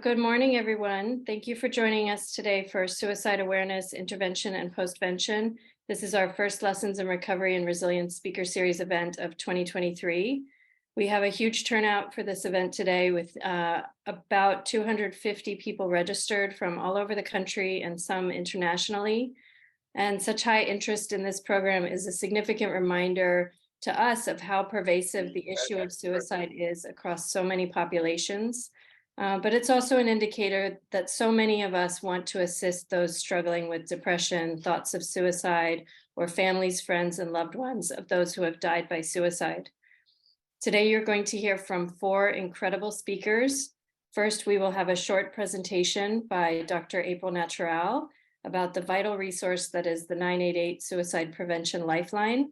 Good morning, everyone. Thank you for joining us today for Suicide Awareness, Intervention, and Postvention. This is our first Lessons in Recovery and Resilience Speaker Series event of 2023. We have a huge turnout for this event today with about 250 people registered from all over the country and some internationally. And such high interest in this program is a significant reminder to us of how pervasive the issue of suicide is across so many populations. But it's also an indicator that so many of us want to assist those struggling with depression, thoughts of suicide, or families, friends, and loved ones of those who have died by suicide. Today, you're going to hear from 4 incredible speakers. First, we will have a short presentation by Dr. April Natural about the vital resource that is the 988 Suicide Prevention Lifeline.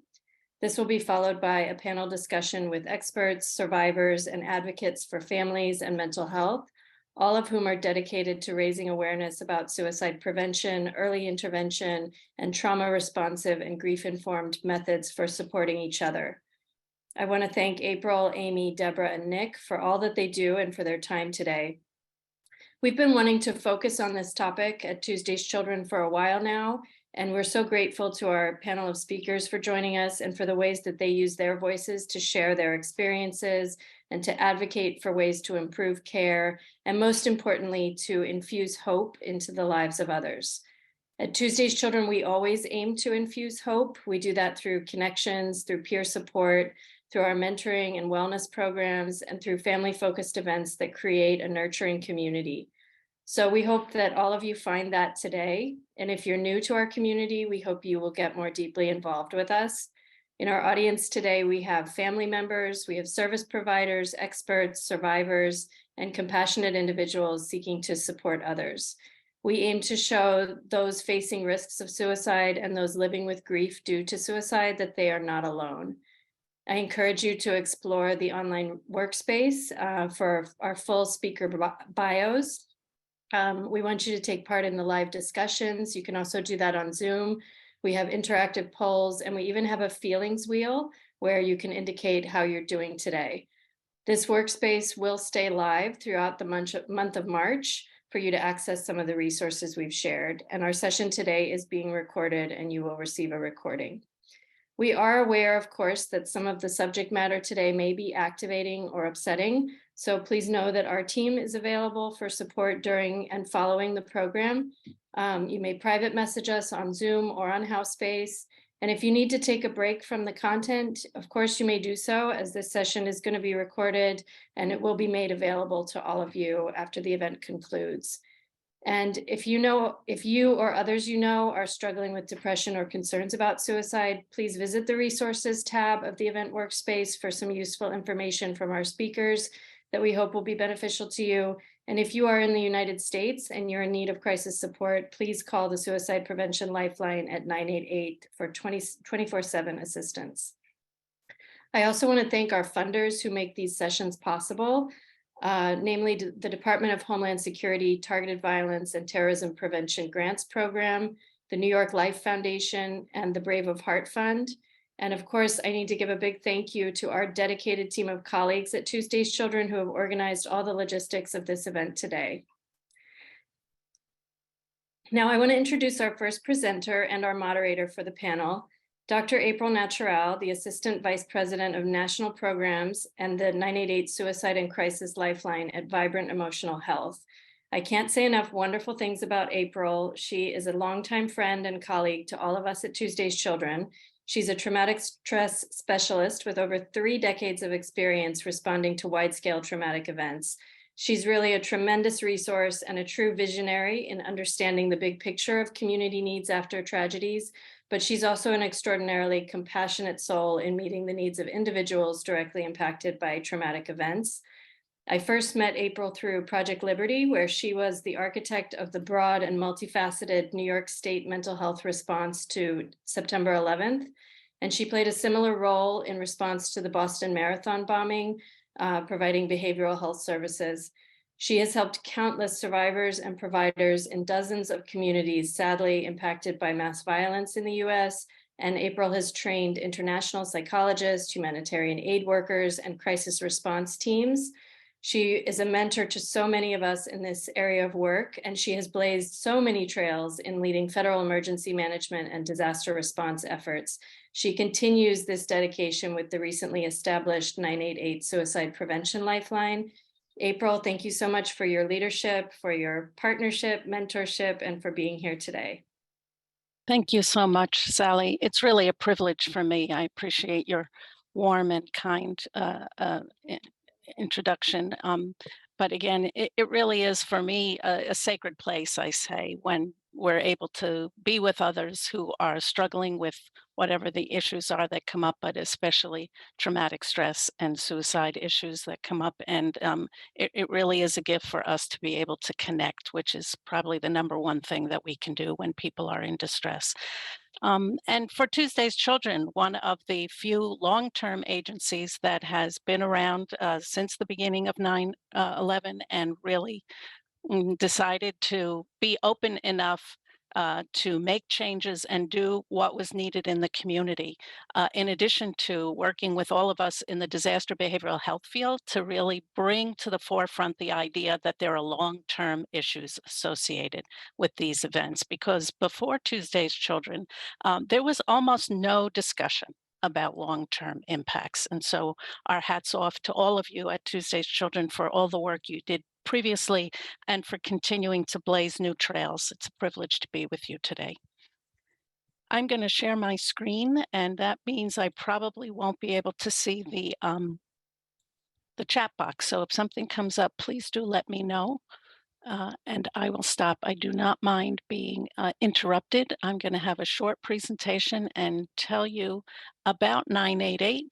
This will be followed by a panel discussion with experts, survivors, and advocates for families and mental health, all of whom are dedicated to raising awareness about suicide prevention, early intervention, and trauma-responsive and grief-informed methods for supporting each other. I want to thank April, Amy, Deborah, and Nick for all that they do and for their time today. We've been wanting to focus on this topic at Tuesday's Children for a while now, and we're so grateful to our panel of speakers for joining us and for the ways that they use their voices to share their experiences and to advocate for ways to improve care, and most importantly, to infuse hope into the lives of others. At Tuesday's Children, we always aim to infuse hope. We do that through connections, through peer support, through our mentoring and wellness programs, and through family-focused events that create a nurturing community. So we hope that all of you find that today. And if you're new to our community, we hope you will get more deeply involved with us. In our audience today, we have family members, we have service providers, experts, survivors, and compassionate individuals seeking to support others. We aim to show those facing risks of suicide and those living with grief due to suicide that they are not alone. I encourage you to explore the online workspace for our full speaker bios. We want you to take part in the live discussions. You can also do that on Zoom. We have interactive polls, and we even have a feelings wheel where you can indicate how you're doing today. This workspace will stay live throughout the month of March for you to access some of the resources we've shared. And our session today is being recorded, and you will receive a recording. We are aware, of course, that some of the subject matter today may be activating or upsetting. So please know that our team is available for support during and following the program. You may private message us on Zoom or on HouseSpace. And if you need to take a break from the content, of course, you may do so, as this session is going to be recorded and it will be made available to all of you after the event concludes. And if you or others you know are struggling with depression or concerns about suicide, please visit the resources tab of the event workspace for some useful information from our speakers that we hope will be beneficial to you. And if you are in the United States and you're in need of crisis support, please call the Suicide Prevention Lifeline at 988 for 24/7 assistance. I also want to thank our funders who make these sessions possible. Namely the Department of Homeland Security Targeted Violence and Terrorism Prevention Grants Program, the New York Life Foundation, and the Brave of Heart Fund. And of course, I need to give a big thank you to our dedicated team of colleagues at Tuesday's Children who have organized all the logistics of this event today. Now, I want to introduce our first presenter and our moderator for the panel, Dr. April Natural, the Assistant Vice President of National Programs and the 988 Suicide and Crisis Lifeline at Vibrant Emotional Health. I can't say enough wonderful things about April. She is a longtime friend and colleague to all of us at Tuesday's Children. She's a traumatic stress specialist with over 3 decades of experience responding to wide-scale traumatic events. She's really a tremendous resource and a true visionary in understanding the big picture of community needs after tragedies, but she's also an extraordinarily compassionate soul in meeting the needs of individuals directly impacted by traumatic events. I first met April through Project Liberty, where she was the architect of the broad and multifaceted New York State mental health response to September 11th. And she played a similar role in response to the Boston Marathon bombing, providing behavioral health services. She has helped countless survivors and providers in dozens of communities sadly impacted by mass violence in the US, and April has trained international psychologists, humanitarian aid workers, and crisis response teams. She is a mentor to so many of us in this area of work, and she has blazed so many trails in leading federal emergency management and disaster response efforts. She continues this dedication with the recently established 988 Suicide Prevention Lifeline. April, thank you so much for your leadership, for your partnership, mentorship, and for being here today. Thank you so much, Sally. It's really a privilege for me. I appreciate your warm and kind introduction. But again, it really is for me a sacred place, I say, when we're able to be with others who are struggling with whatever the issues are that come up, but especially traumatic stress and suicide issues that come up. And it really is a gift for us to be able to connect, which is probably the number one thing that we can do when people are in distress. And for Tuesday's Children, one of the few long-term agencies that has been around since the beginning of 9/11 and really decided to be open enough to make changes and do what was needed in the community, in addition to working with all of us in the disaster behavioral health field to really bring to the forefront the idea that there are long-term issues associated with these events. Because before Tuesday's Children, there was almost no discussion about long-term impacts. And so our hats off to all of you at Tuesday's Children for all the work you did previously and for continuing to blaze new trails. It's a privilege to be with you today. I'm going to share my screen, and that means I probably won't be able to see the chat box. So if something comes up, please do let me know. And I will stop. I do not mind being interrupted. I'm going to have a short presentation and tell you about 988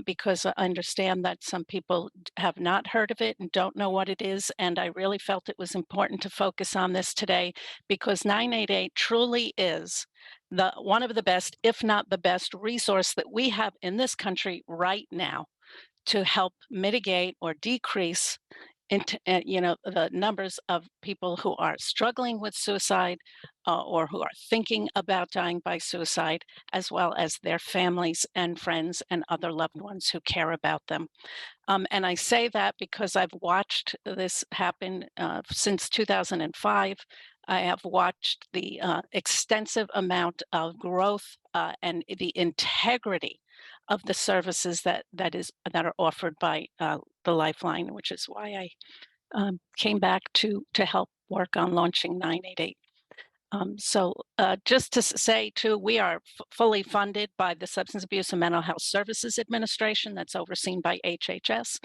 because I understand that some people have not heard of it and don't know what it is. And I really felt it was important to focus on this today because 988 truly is one of the best, if not the best, resource that we have in this country right now to help mitigate or decrease the numbers of people who are struggling with suicide or who are thinking about dying by suicide, as well as their families and friends and other loved ones who care about them. And I say that because I've watched this happen since 2005. I have watched the extensive amount of growth and the integrity of the services that are offered by the Lifeline, which is why I came back to help work on launching 988. So just to say too, we are fully funded by the Substance Abuse and Mental Health Services Administration that's overseen by HHS,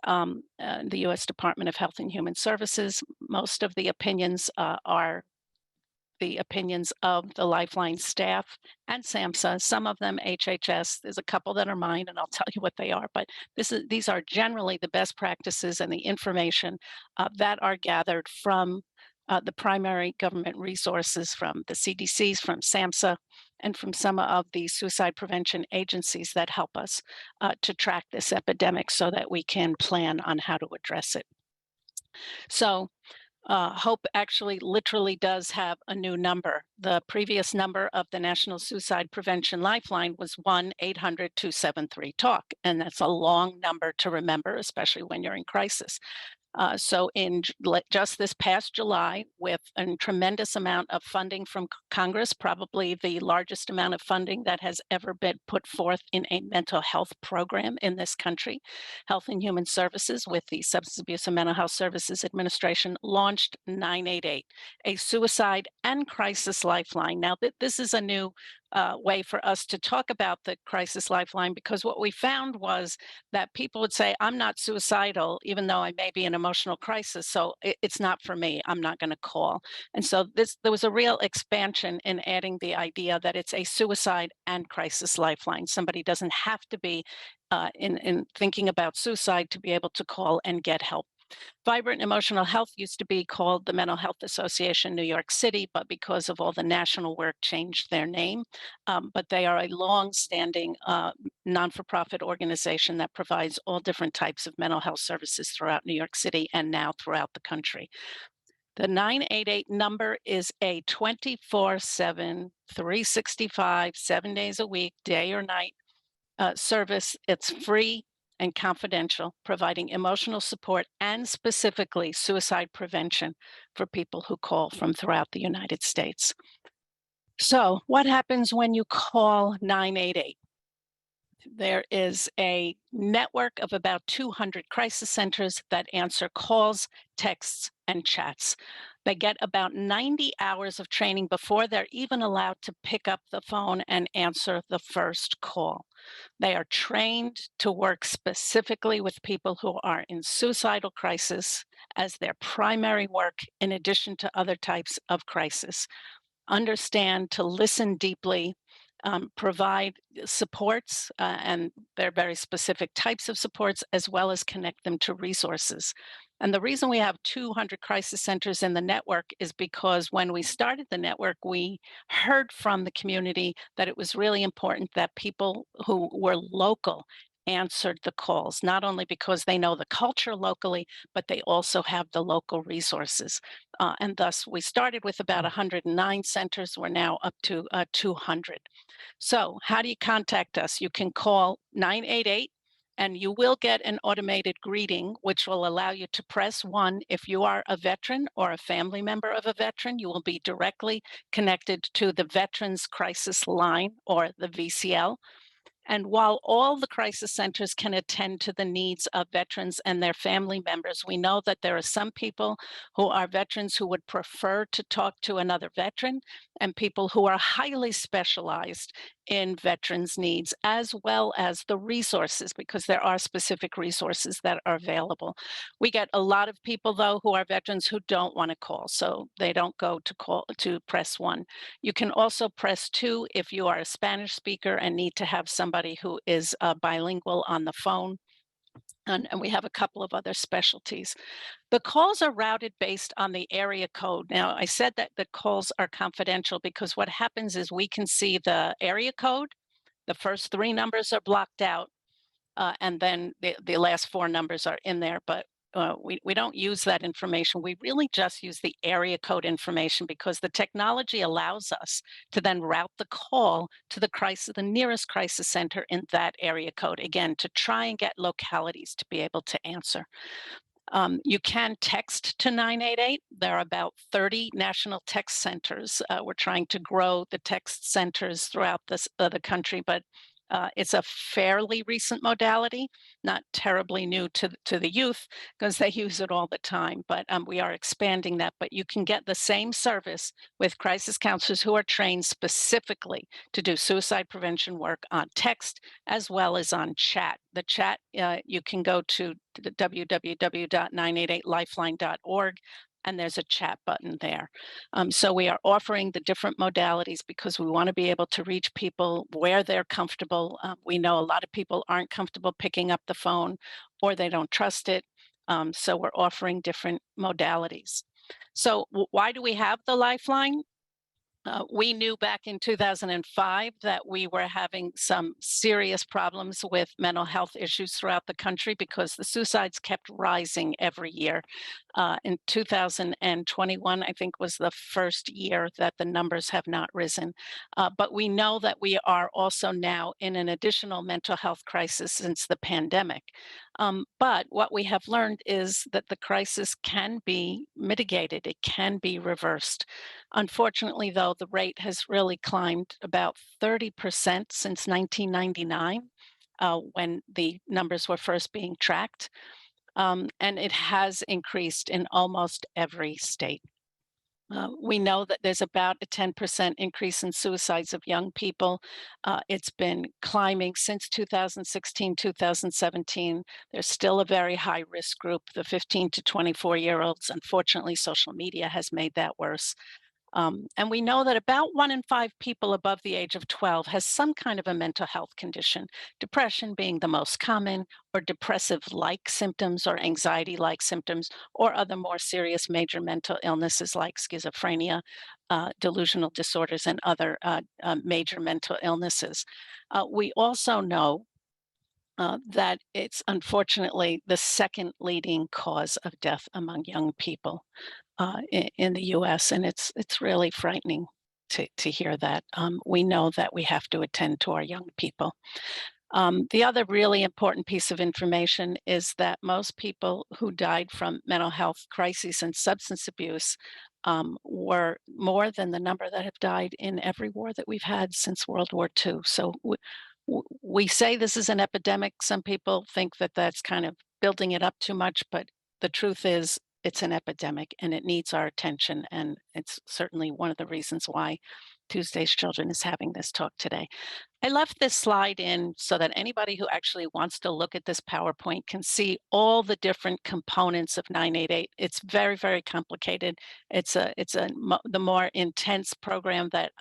the U.S. Department of Health and Human Services. Most of the opinions are the opinions of the Lifeline staff and SAMHSA, some of them HHS. There's a couple that are mine, and I'll tell you what they are. But these are generally the best practices and the information that are gathered from the primary government resources, from the CDCs, from SAMHSA, and from some of the suicide prevention agencies that help us to track this epidemic so that we can plan on how to address it. So HOPE actually literally does have a new number. The previous number of the National Suicide Prevention Lifeline was 1-800-273-TALK, and that's a long number to remember, especially when you're in crisis. So in just this past July, with a tremendous amount of funding from Congress, probably the largest amount of funding that has ever been put forth in a mental health program in this country, Health and Human Services with the Substance Abuse and Mental Health Services Administration launched 988, a suicide and crisis lifeline. Now, this is a new way for us to talk about the crisis lifeline, because what we found was that people would say, I'm not suicidal, even though I may be in emotional crisis, so it's not for me, I'm not going to call. And so there was a real expansion in adding the idea that it's a suicide and crisis lifeline. Somebody doesn't have to be in thinking about suicide to be able to call and get help. Vibrant Emotional Health used to be called the Mental Health Association New York City, but because of all the national work, changed their name. But they are a long-standing non-for-profit organization that provides all different types of mental health services throughout New York City and now throughout the country. The 988 number is a 24/7, 365, 7 days a week, day or night service. It's free. and confidential, providing emotional support and specifically suicide prevention for people who call from throughout the United States. So, what happens when you call 988? There is a network of about 200 crisis centers that answer calls, texts, and chats. They get about 90 hours of training before they're even allowed to pick up the phone and answer the first call. They are trained to work specifically with people who are in suicidal crisis as their primary work, in addition to other types of crisis. Understand to listen deeply, provide supports, and there are very specific types of supports, as well as connect them to resources. And the reason we have 200 crisis centers in the network is because when we started the network, we heard from the community that it was really important that people who were local answered the calls, not only because they know the culture locally, but they also have the local resources. And thus, we started with about 109 centers. We're now up to 200. So, how do you contact us? You can call 988 and you will get an automated greeting, which will allow you to press 1 if you are a veteran or a family member of a veteran. You will be directly connected to the Veterans Crisis Line, or the VCL. And while all the crisis centers can attend to the needs of veterans and their family members, we know that there are some people who are veterans who would prefer to talk to another veteran, and people who are highly specialized in veterans' needs, as well as the resources, because there are specific resources that are available. We get a lot of people, though, who are veterans who don't want to call, so they don't go to press 1. You can also press 2 if you are a Spanish speaker and need to have somebody who is bilingual on the phone. And we have a couple of other specialties. The calls are routed based on the area code. Now, I said that the calls are confidential because what happens is we can see the area code. The first 3 numbers are blocked out, and then the last 4 numbers are in there, but we don't use that information. We really just use the area code information because the technology allows us to then route the call to the nearest crisis center in that area code, again, to try and get localities to be able to answer. You can text to 988. There are about 30 national text centers. We're trying to grow the text centers throughout the country, but it's a fairly recent modality, not terribly new to the youth because they use it all the time. But we are expanding that. But you can get the same service with crisis counselors who are trained specifically to do suicide prevention work on text as well as on chat. The chat, you can go to www.988lifeline.org, and there's a chat button there. So we are offering the different modalities because we want to be able to reach people where they're comfortable. We know a lot of people aren't comfortable picking up the phone or they don't trust it. So we're offering different modalities. So why do we have the Lifeline? We knew back in 2005 that we were having some serious problems with mental health issues throughout the country because the suicides kept rising every year. In 2021, I think, was the first year that the numbers have not risen. But we know that we are also now in an additional mental health crisis since the pandemic. But what we have learned is that the crisis can be mitigated, it can be reversed. Unfortunately, though, the rate has really climbed about 30% since 1999, when the numbers were first being tracked. And it has increased in almost every state. We know that there's about a 10% increase in suicides of young people. It's been climbing since 2016, 2017. There's still a very high risk group, the 15 to 24-year-olds. Unfortunately, social media has made that worse. And we know that about 1 in 5 people above the age of 12 has some kind of a mental health condition, depression being the most common, or depressive-like symptoms or anxiety-like symptoms, or other more serious major mental illnesses like schizophrenia, delusional disorders, and other major mental illnesses. We also know that it's unfortunately the second leading cause of death among young people in the U.S., and it's really frightening to hear that. We know that we have to attend to our young people. The other really important piece of information is that most people who died from mental health crises and substance abuse were more than the number that have died in every war that we've had since World War II. So we say this is an epidemic. Some people think that that's kind of building it up too much, but the truth is it's an epidemic and it needs our attention. And it's certainly one of the reasons why Tuesday's Children is having this talk today. I left this slide in so that anybody who actually wants to look at this PowerPoint can see all the different components of 988. It's very, very complicated. The more intense program that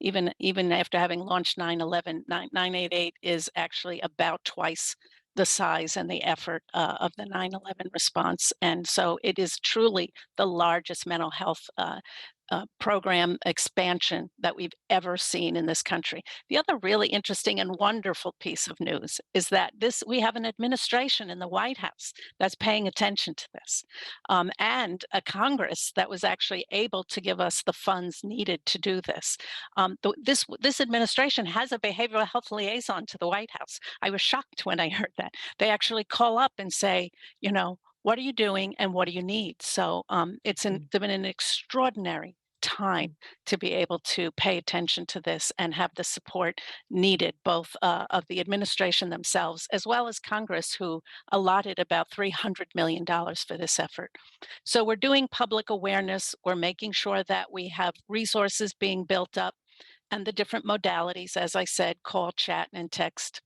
even after having launched 9/11, 988 is actually about twice the size and the effort of the 9/11 response. And so it is truly the largest mental health program expansion that we've ever seen in this country. The other really interesting and wonderful piece of news is that we have an administration in the White House that's paying attention to this, and a Congress that was actually able to give us the funds needed to do this. This administration has a behavioral health liaison to the White House. I was shocked when I heard that. They actually call up and say, what are you doing and what do you need? So it's been an extraordinary time to be able to pay attention to this and have the support needed, both of the administration themselves as well as Congress, who allotted about $300 million for this effort. So we're doing public awareness. We're making sure that we have resources being built up and the different modalities, as I said, call, chat, and text.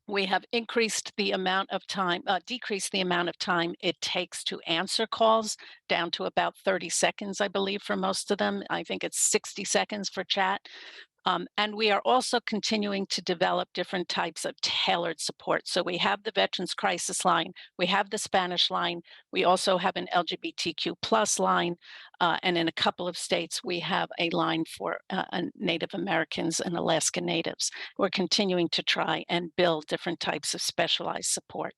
We have decreased the amount of time it takes to answer calls down to about 30 seconds, I believe, for most of them. I think it's 60 seconds for chat. And we are also continuing to develop different types of tailored support. So we have the Veterans Crisis Line, we have the Spanish line, we also have an LGBTQ plus line, and in a couple of states, we have a line for Native Americans and Alaska Natives. We're continuing to try and build different types of specialized support.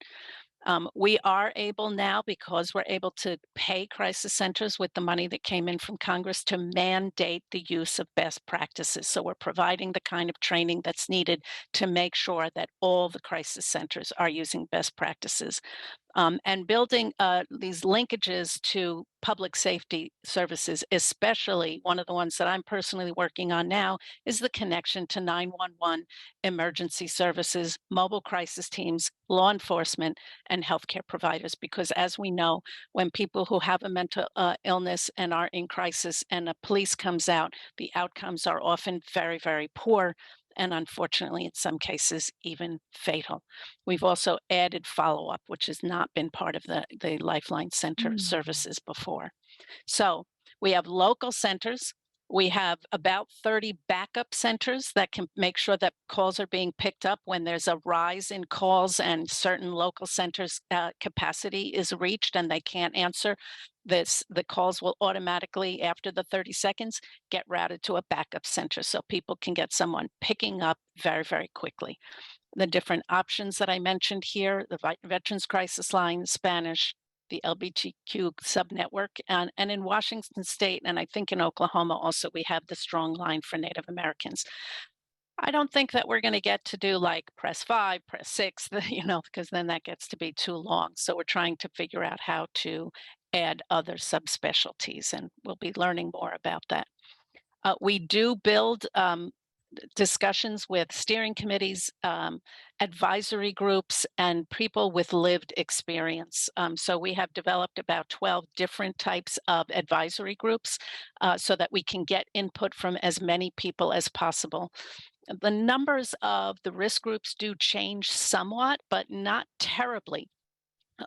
We are able now, because we're able to pay crisis centers with the money that came in from Congress, to mandate the use of best practices. So we're providing the kind of training that's needed to make sure that all the crisis centers are using best practices. And building these linkages to public safety services, especially one of the ones that I'm personally working on now is the connection to 911, emergency services, mobile crisis teams, law enforcement, and healthcare providers. Because as we know, when people who have a mental illness and are in crisis and the police comes out, the outcomes are often very, very poor, and unfortunately, in some cases, even fatal. We've also added follow-up, which has not been part of the Lifeline Center services before. So we have local centers. We have about 30 backup centers that can make sure that calls are being picked up when there's a rise in calls and certain local centers' capacity is reached and they can't answer. The calls will automatically, after the 30 seconds, get routed to a backup center so people can get someone picking up very, very quickly. The different options that I mentioned here, the Veterans Crisis Line, Spanish, the LGBTQ subnetwork, and in Washington State, and I think in Oklahoma also, we have the Strong Line for Native Americans. I don't think that we're going to get to do like press 5, press 6, because then that gets to be too long. So we're trying to figure out how to add other subspecialties, and we'll be learning more about that. We do build discussions with steering committees, advisory groups, and people with lived experience. So we have developed about 12 different types of advisory groups so that we can get input from as many people as possible. The numbers of the risk groups do change somewhat, but not terribly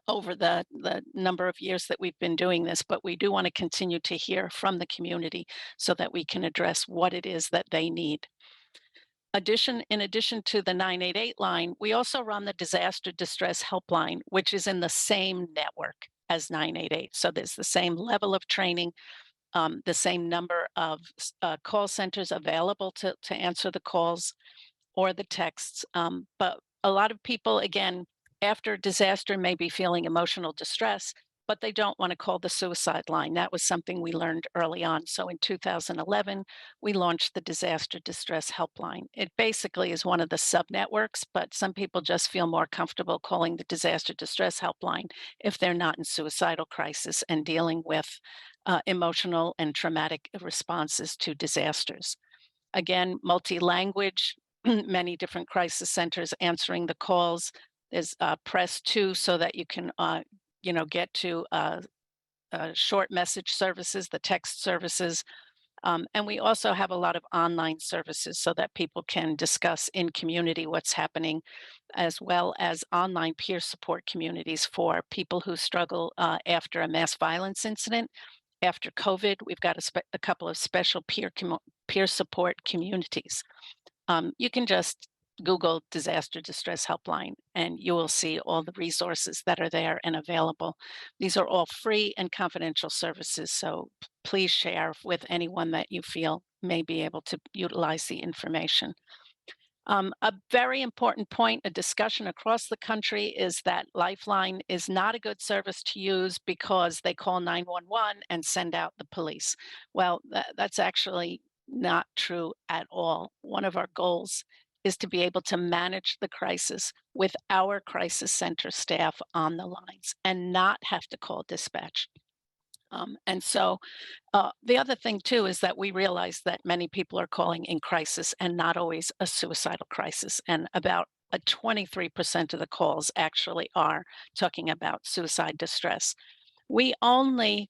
over the number of years that we've been doing this, but we do want to continue to hear from the community so that we can address what it is that they need. In addition to the 988 line, we also run the Disaster Distress Helpline, which is in the same network as 988. So there's the same level of training, the same number of call centers available to answer the calls or the texts. But a lot of people, again, after disaster may be feeling emotional distress. but they don't want to call the suicide line. That was something we learned early on. So in 2011, we launched the Disaster Distress Helpline. It basically is one of the sub networks, but some people just feel more comfortable calling the Disaster Distress Helpline if they're not in suicidal crisis and dealing with emotional and traumatic responses to disasters. Again, multi-language, many different crisis centers answering the calls. There's press 2 so that you can get to short message services, the text services. And we also have a lot of online services so that people can discuss in community what's happening, as well as online peer support communities for people who struggle after a mass violence incident. After COVID, we've got a couple of special peer support communities. You can just Google Disaster Distress Helpline and you will see all the resources that are there and available. These are all free and confidential services, so please share with anyone that you feel may be able to utilize the information. A very important point, a discussion across the country is that Lifeline is not a good service to use because they call 911 and send out the police. Well, that's actually not true at all. One of our goals is to be able to manage the crisis with our crisis center staff on the lines and not have to call dispatch. The other thing too is that we realize that many people are calling in crisis and not always a suicidal crisis. And about 23% of the calls actually are talking about suicide distress. We only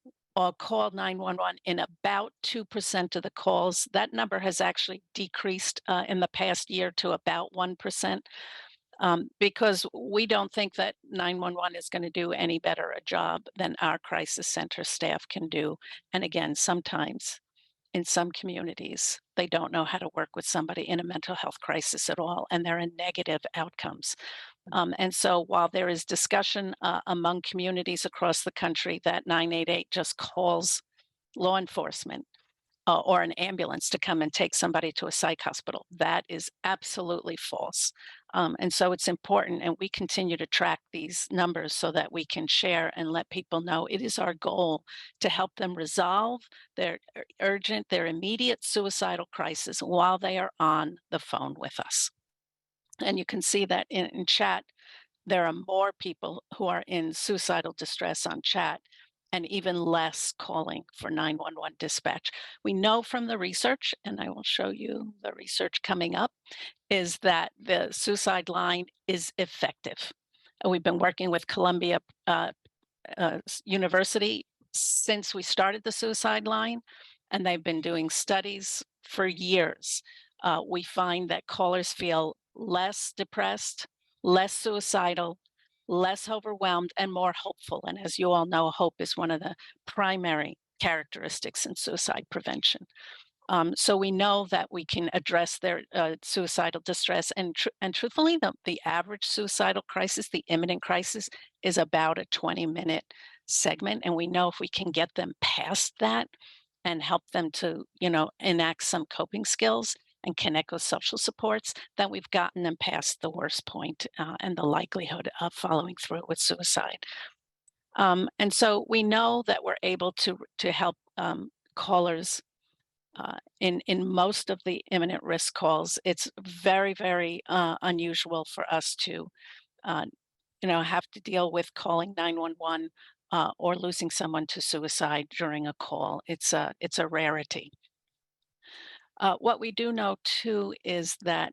call 911 in about 2% of the calls. That number has actually decreased in the past year to about 1%. Because we don't think that 911 is going to do any better a job than our crisis center staff can do. And again, sometimes in some communities, they don't know how to work with somebody in a mental health crisis at all, and they're in negative outcomes. And so while there is discussion among communities across the country that 988 just calls law enforcement, or an ambulance to come and take somebody to a psych hospital. That is absolutely false. And so it's important, and we continue to track these numbers so that we can share and let people know it is our goal to help them resolve their urgent, their immediate suicidal crisis while they are on the phone with us. And you can see that in chat, there are more people who are in suicidal distress on chat and even less calling for 911 dispatch. We know from the research, and I will show you the research coming up, is that the suicide line is effective. We've been working with Columbia University since we started the suicide line, and they've been doing studies for years. We find that callers feel less depressed, less suicidal, less overwhelmed, and more hopeful. And as you all know, hope is one of the primary characteristics in suicide prevention. So we know that we can address their suicidal distress. And truthfully, the average suicidal crisis, the imminent crisis, is about a 20-minute segment. And we know if we can get them past that and help them to, enact some coping skills and connect with social supports, then we've gotten them past the worst point and the likelihood of following through with suicide. And so we know that we're able to help callers in most of the imminent risk calls. It's very, very unusual for us to, have to deal with calling 911 or losing someone to suicide during a call. It's a rarity. What we do know too is that,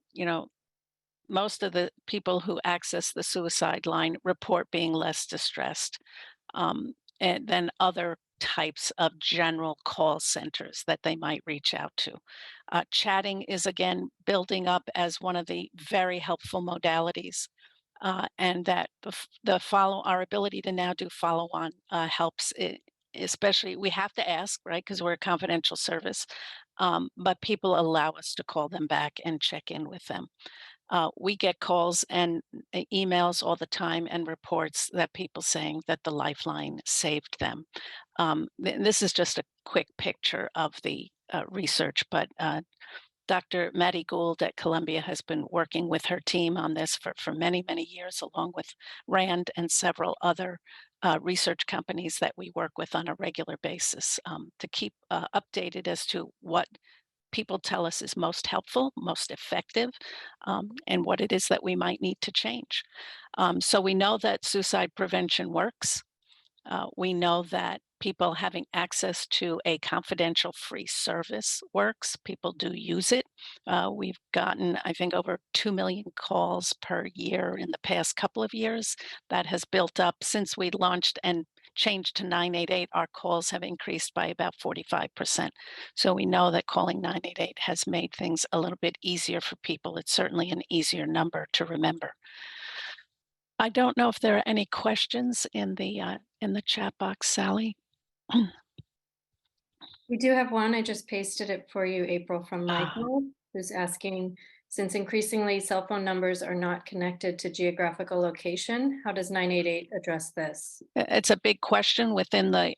most of the people who access the suicide line report being less distressed than other types of general call centers that they might reach out to. Chatting is again building up as one of the very helpful modalities, and that our ability to now do follow-on helps. Especially, we have to ask, right, because we're a confidential service, but people allow us to call them back and check in with them. We get calls and emails all the time and reports that people saying that the Lifeline saved them. This is just a quick picture of the research, but Dr. Maddie Gould at Columbia has been working with her team on this for many, many years, along with Rand and several other research companies that we work with on a regular basis to keep updated as to what people tell us is most helpful, most effective, and what it is that we might need to change. So we know that suicide prevention works. We know that people having access to a confidential free service works. People do use it. We've gotten, I think, over 2 million calls per year in the past couple of years. That has built up since we launched and changed to 988. Our calls have increased by about 45%. So we know that calling 988 has made things a little bit easier for people. It's certainly an easier number to remember. I don't know if there are any questions in the chat box, Sally. We do have one. I just pasted it for you, April, from Ah. Michael, who's asking, since increasingly cell phone numbers are not connected to geographical location, how does 988 address this? It's a big question within the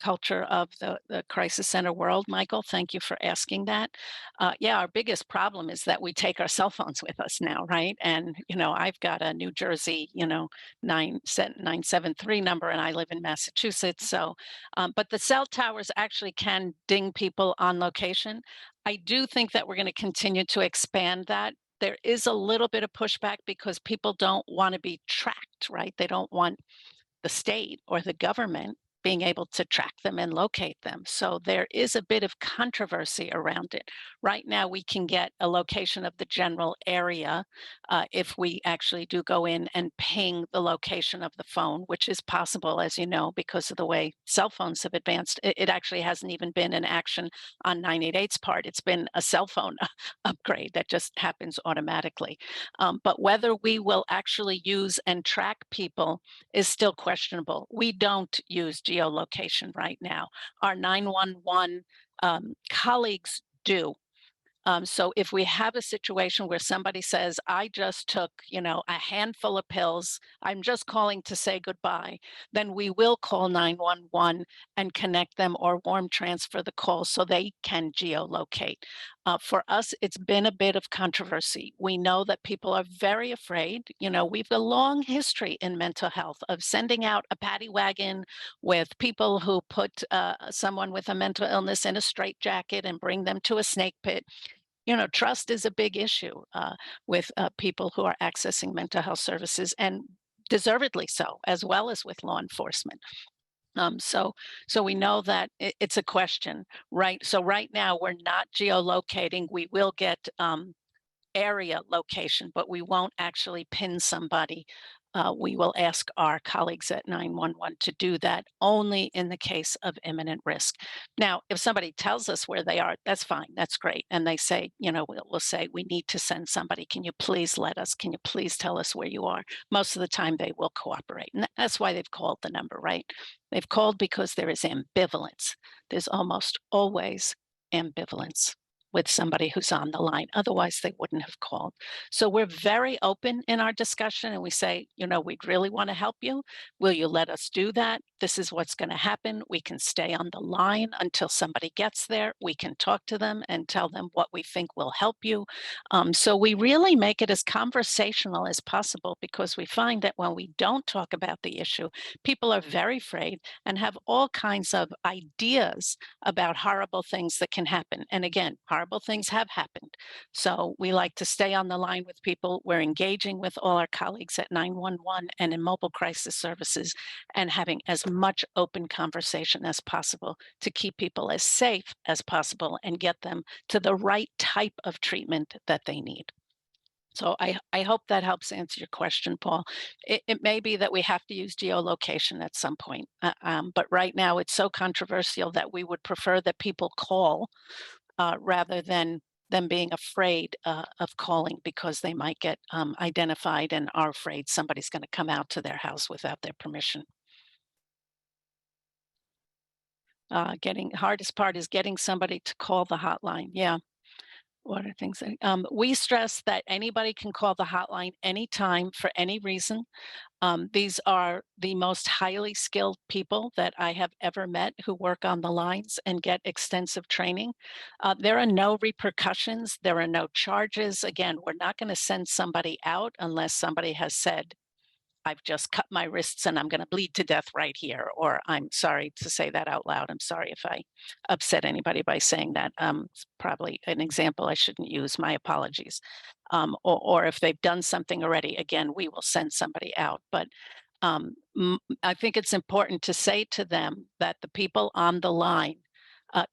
culture of the crisis center world, Michael. Thank you for asking that. Yeah, our biggest problem is that we take our cell phones with us now, right? And, I've got a New Jersey, 973 number, and I live in Massachusetts. So, but the cell towers actually can ding people on location. I do think that we're going to continue to expand that. There is a little bit of pushback because people don't want to be tracked, right? They don't want the state or the government being able to track them and locate them. So there is a bit of controversy around it. Right now, we can get a location of the general area if we actually do go in and ping the location of the phone, which is possible, as you know, because of the way cell phones have advanced. It actually hasn't even been an action on 988's part. It's been a cell phone upgrade that just happens automatically. But whether we will actually use and track people is still questionable. We don't use geolocation right now. Our 911 colleagues do. So if we have a situation where somebody says, I just took, a handful of pills, I'm just calling to say goodbye, then we will call 911 and connect them or warm transfer the call so they can geolocate. For us, it's been a bit of controversy. We know that people are very afraid. We've a long history in mental health of sending out a paddy wagon with people who put someone with a mental illness in a straitjacket and bring them to a snake pit. Trust is a big issue with people who are accessing mental health services, and deservedly so, as well as with law enforcement. So we know that it's a question, right? So right now we're not geolocating. We will get area location, but we won't actually pin somebody. We will ask our colleagues at 911 to do that only in the case of imminent risk. Now, if somebody tells us where they are, that's fine, that's great. And they say, we'll say, we need to send somebody. Can you please let us? Can you please tell us where you are? Most of the time they will cooperate. And that's why they've called the number, right? They've called because there is ambivalence. There's almost always ambivalence with somebody who's on the line. Otherwise, they wouldn't have called. So we're very open in our discussion and we say, we'd really want to help you. Will you let us do that? This is what's going to happen. We can stay on the line until somebody gets there. We can talk to them and tell them what we think will help you. So we really make it as conversational as possible because we find that when we don't talk about the issue, people are very afraid and have all kinds of ideas about horrible things that can happen. And again, horrible things have happened. So we like to stay on the line with people. We're engaging with all our colleagues at 911 and in mobile crisis services and having as much open conversation as possible to keep people as safe as possible and get them to the right type of treatment that they need. So I hope that helps answer your question, Paul. It may be that we have to use geolocation at some point, but right now it's so controversial that we would prefer that people call rather than them being afraid of calling because they might get identified and are afraid somebody's going to come out to their house without their permission. Hardest part is getting somebody to call the hotline. Yeah. What are things that, we stress that anybody can call the hotline anytime for any reason. These are the most highly skilled people that I have ever met who work on the lines and get extensive training. There are no repercussions. There are no charges. Again, we're not going to send somebody out unless somebody has said, I've just cut my wrists and I'm going to bleed to death right here, or I'm sorry to say that out loud. I'm sorry if I upset anybody by saying that. It's probably an example I shouldn't use. My apologies. Or if they've done something already, again, we will send somebody out. But I think it's important to say to them that the people on the line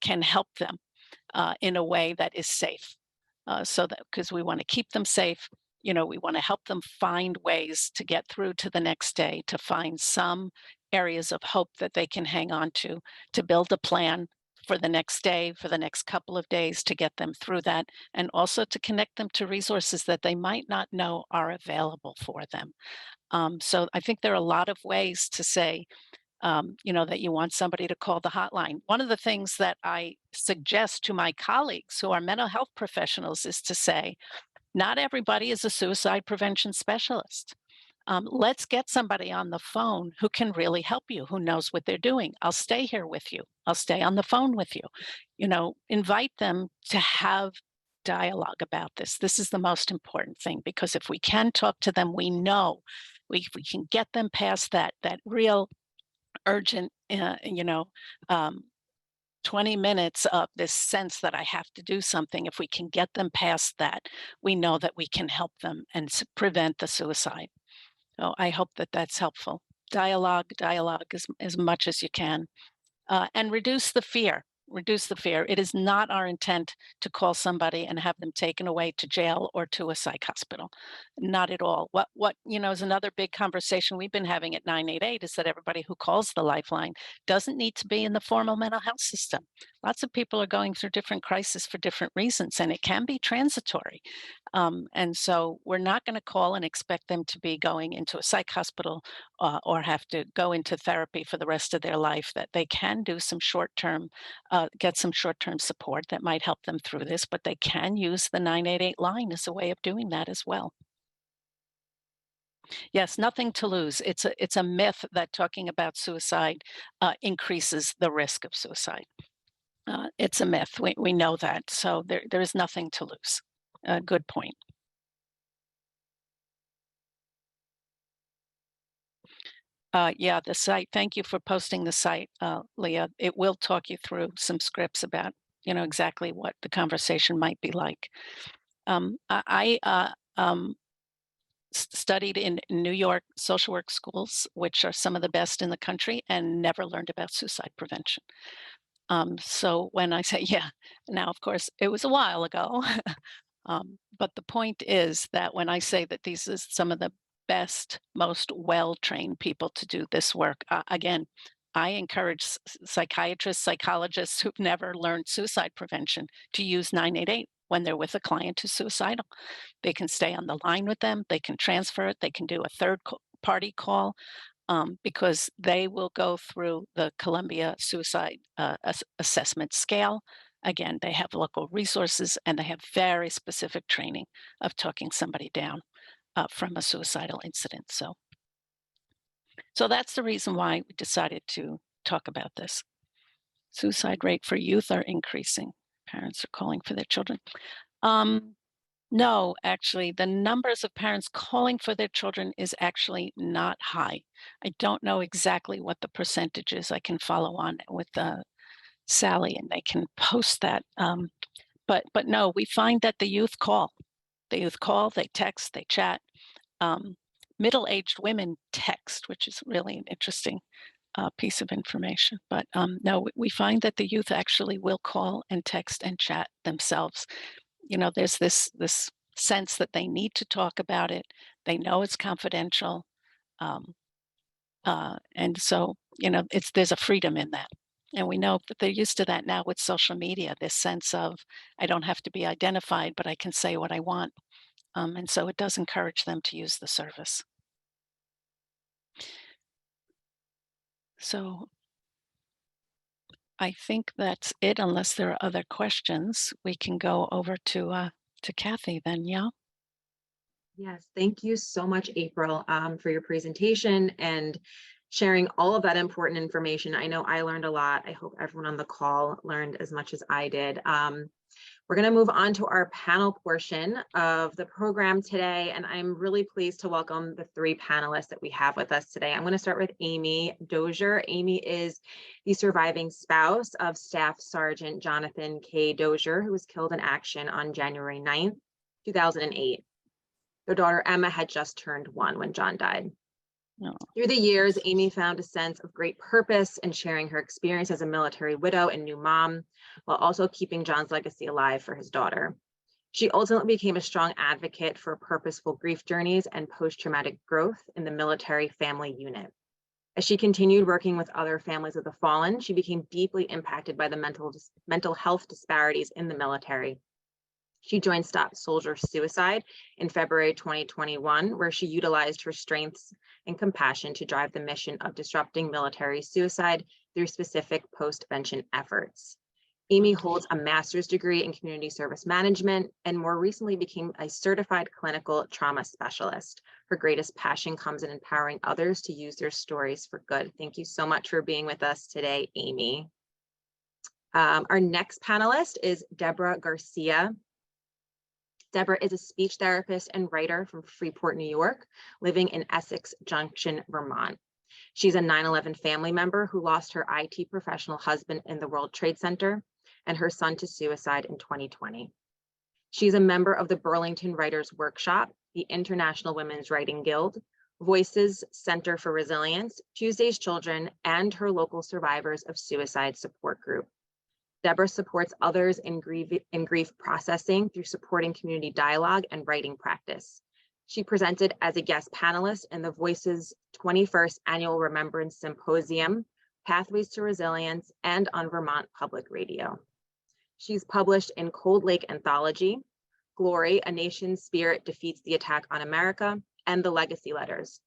can help them in a way that is safe. So that because we want to keep them safe, we want to help them find ways to get through to the next day, to find some areas of hope that they can hang on to build a plan for the next day, for the next couple of days, to get them through that, and also to connect them to resources that they might not know are available for them. So I think there are a lot of ways to say, that you want somebody to call the hotline. One of the things that I suggest to my colleagues who are mental health professionals is to say, not everybody is a suicide prevention specialist. Let's get somebody on the phone who can really help you, who knows what they're doing. I'll stay here with you. I'll stay on the phone with you. Invite them to have dialogue about this. This is the most important thing, because if we can talk to them, we know we can get them past that real urgent, um, 20 minutes of this sense that I have to do something. If we can get them past that, we know that we can help them and prevent the suicide. So I hope that that's helpful. Dialogue as much as you can, and reduce the fear. Reduce the fear. It is not our intent to call somebody and have them taken away to jail or to a psych hospital. Not at all. What is another big conversation we've been having at 988 is that everybody who calls the Lifeline doesn't need to be in the formal mental health system. Lots of people are going through different crises for different reasons, and it can be transitory. And so we're not going to call and expect them to be going into a psych hospital or have to go into therapy for the rest of their life. That they can do some short-term, get some short-term support that might help them through this, but they can use the 988 line as a way of doing that as well. Yes, nothing to lose. It's a myth that talking about suicide increases the risk of suicide. It's a myth. We know that. So there is nothing to lose. Good point. Yeah, the site. Thank you for posting the site, Leah. It will talk you through some scripts about, exactly what the conversation might be like. I studied in New York social work schools, which are some of the best in the country, and never learned about suicide prevention. So when I say, yeah, now, of course, it was a while ago. But the point is that when I say that these is some of the best, most well-trained people to do this work, again, I encourage psychiatrists, psychologists who've never learned suicide prevention to use 988 when they're with a client who's suicidal. They can stay on the line with them, they can transfer it, they can do a third party call, because they will go through the Columbia Suicide Assessment Scale. Again, they have local resources and they have very specific training of talking somebody down from a suicidal incident. So that's the reason why we decided to talk about this. Suicide rate for youth are increasing. Parents are calling for their children. No, actually, the numbers of parents calling for their children is actually not high. I don't know exactly what the percentage is. I can follow on with Sally, and they can post that. But no, we find that the youth call. The youth call, they text, they chat. Middle-aged women text, which is really an interesting piece of information. But no, we find that the youth actually will call and text and chat themselves. There's this sense that they need to talk about it. They know it's confidential. And so, there's a freedom in that. And we know that they're used to that now with social media, this sense of, I don't have to be identified, but I can say what I want. And so it does encourage them to use the service. So I think that's it, unless there are other questions. We can go over to Kathy then, yeah? Yes, thank you so much, April, for your presentation and sharing all of that important information. I know I learned a lot. I hope everyone on the call learned as much as I did. We're going to move on to our panel portion of the program today, and I'm really pleased to welcome the three panelists that we have with us today. I'm going to start with Amy Dozier. Amy is the surviving spouse of Staff Sergeant Jonathan K. Dozier, who was killed in action on January 9th, 2008. Their daughter Emma had just turned 1 when John died. No. Through the years, Amy found a sense of great purpose in sharing her experience as a military widow and new mom, while also keeping John's legacy alive for his daughter. She ultimately became a strong advocate for purposeful grief journeys and post-traumatic growth in the military family unit. As she continued working with other families of the fallen, she became deeply impacted by the mental health disparities in the military. She joined Stop Soldier Suicide in February 2021, where she utilized her strengths and compassion to drive the mission of disrupting military suicide through specific postvention efforts. Amy holds a master's degree in community service management and more recently became a certified clinical trauma specialist. Her greatest passion comes in empowering others to use their stories for good. Thank you so much for being with us today, Amy. Our next panelist is Deborah Garcia. Deborah is a speech therapist and writer from Freeport, New York, living in Essex Junction, Vermont. She's a 9/11 family member who lost her IT professional husband in the World Trade Center and her son to suicide in 2020. She's a member of the Burlington Writers Workshop, the International Women's Writing Guild, Voices Center for Resilience, Tuesday's Children, and her local Survivors of Suicide support group. Deborah supports others in grief processing through supporting community dialogue and writing practice. She presented as a guest panelist in the Voices 21st Annual Remembrance Symposium, Pathways to Resilience, and on Vermont Public Radio. She's published in Cold Lake Anthology, Glory, A Nation's Spirit Defeats the Attack on America, and The Legacy Letters.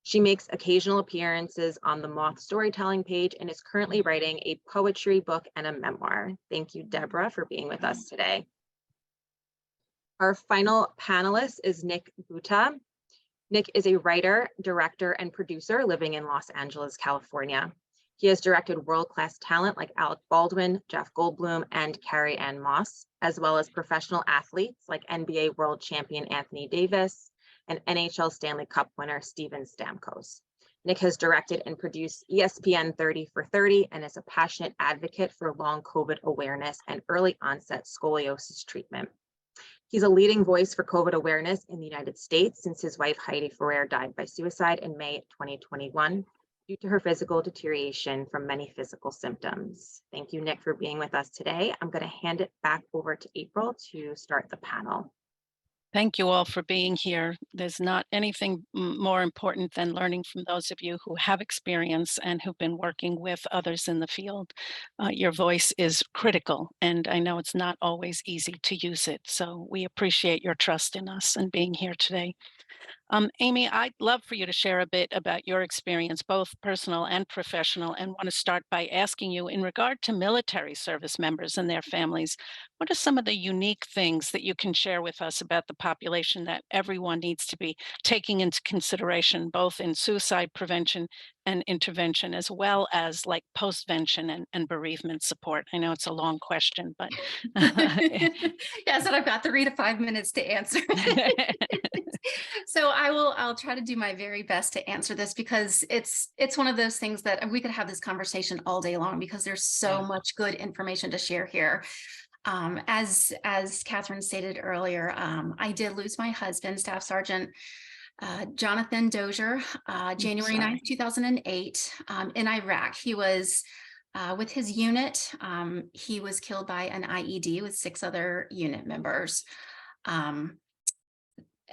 She makes occasional appearances on the Moth storytelling page and is currently writing a poetry book and a memoir. Thank you, Deborah, for being with us today. Our final panelist is Nick Buta. Nick is a writer, director, and producer living in Los Angeles, California. He has directed world-class talent like Alec Baldwin, Jeff Goldblum, and Carrie Ann Moss, as well as professional athletes like NBA world champion Anthony Davis, and NHL Stanley Cup winner Steven Stamkos. Nick has directed and produced ESPN 30 for 30 and is a passionate advocate for long COVID awareness and early onset scoliosis treatment. He's a leading voice for COVID awareness in the United States since his wife Heidi Ferrer died by suicide in May 2021 due to her physical deterioration from many physical symptoms. Thank you, Nick, for being with us today. I'm going to hand it back over to April to start the panel. Thank you all for being here. There's not anything more important than learning from those of you who have experience and who've been working with others in the field. Your voice is critical, and I know it's not always easy to use it. So we appreciate your trust in us and being here today. Amy, I'd love for you to share a bit about your experience, both personal and professional, and want to start by asking you, in regard to military service members and their families, what are some of the unique things that you can share with us about the population that everyone needs to be taking into consideration, both in suicide prevention and intervention, as well as like postvention and bereavement support? I know it's a long question, but yes, and I've got 3 to 5 minutes to answer. So I'll try to do my very best to answer this, because it's one of those things that we could have this conversation all day long, because there's so much good information to share here. As Catherine stated earlier, I did lose my husband, Staff Sergeant Jonathan Dozier, January 9th, 2008, in Iraq. He was with his unit. He was killed by an IED with 6 other unit members.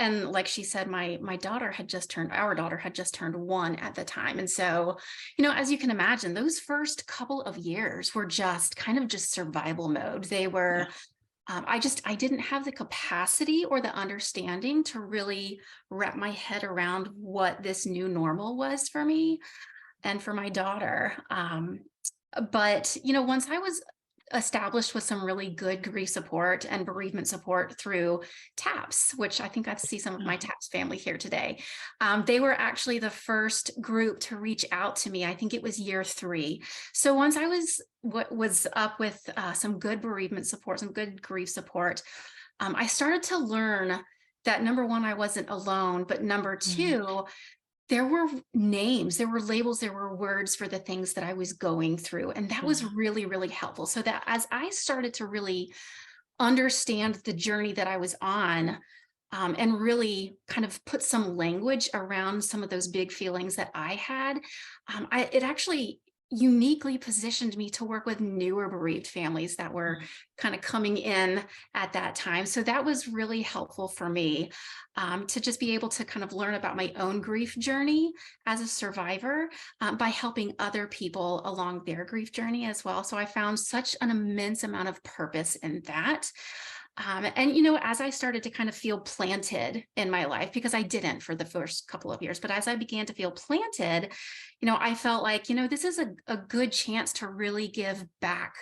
And like she said, our daughter had just turned 1 at the time. And so, as you can imagine, those first couple of years were just kind of just survival mode. They were, I didn't have the capacity or the understanding to really wrap my head around what this new normal was for me and for my daughter. But, once I was established with some really good grief support and bereavement support through TAPS, which I think I see some of my TAPS family here today. They were actually the first group to reach out to me. I think it was year 3. So once I was up with some good bereavement support, some good grief support, I started to learn that number one, I wasn't alone, but number two, there were names, there were labels, there were words for the things that I was going through. And that was really, really helpful. So that as I started to really understand the journey that I was on, and really kind of put some language around some of those big feelings that I had, it actually uniquely positioned me to work with newer bereaved families that were kind of coming in at that time. So that was really helpful for me, to just be able to kind of learn about my own grief journey as a survivor, by helping other people along their grief journey as well. So I found such an immense amount of purpose in that. And, as I started to kind of feel planted in my life, because I didn't for the first couple of years, but as I began to feel planted, I felt like, this is a good chance to really give back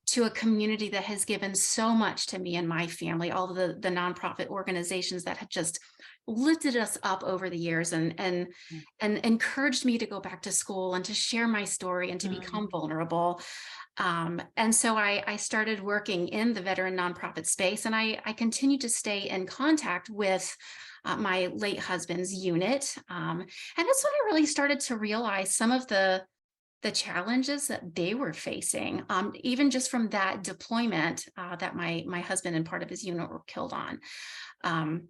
to a community that has given so much to me and my family, all of the nonprofit organizations that have just lifted us up over the years and encouraged me to go back to school and to share my story and to become vulnerable. And so I started working in the veteran nonprofit space, and I continued to stay in contact with my late husband's unit. And that's when I really started to realize some of the challenges that they were facing, even just from that deployment that my husband and part of his unit were killed on.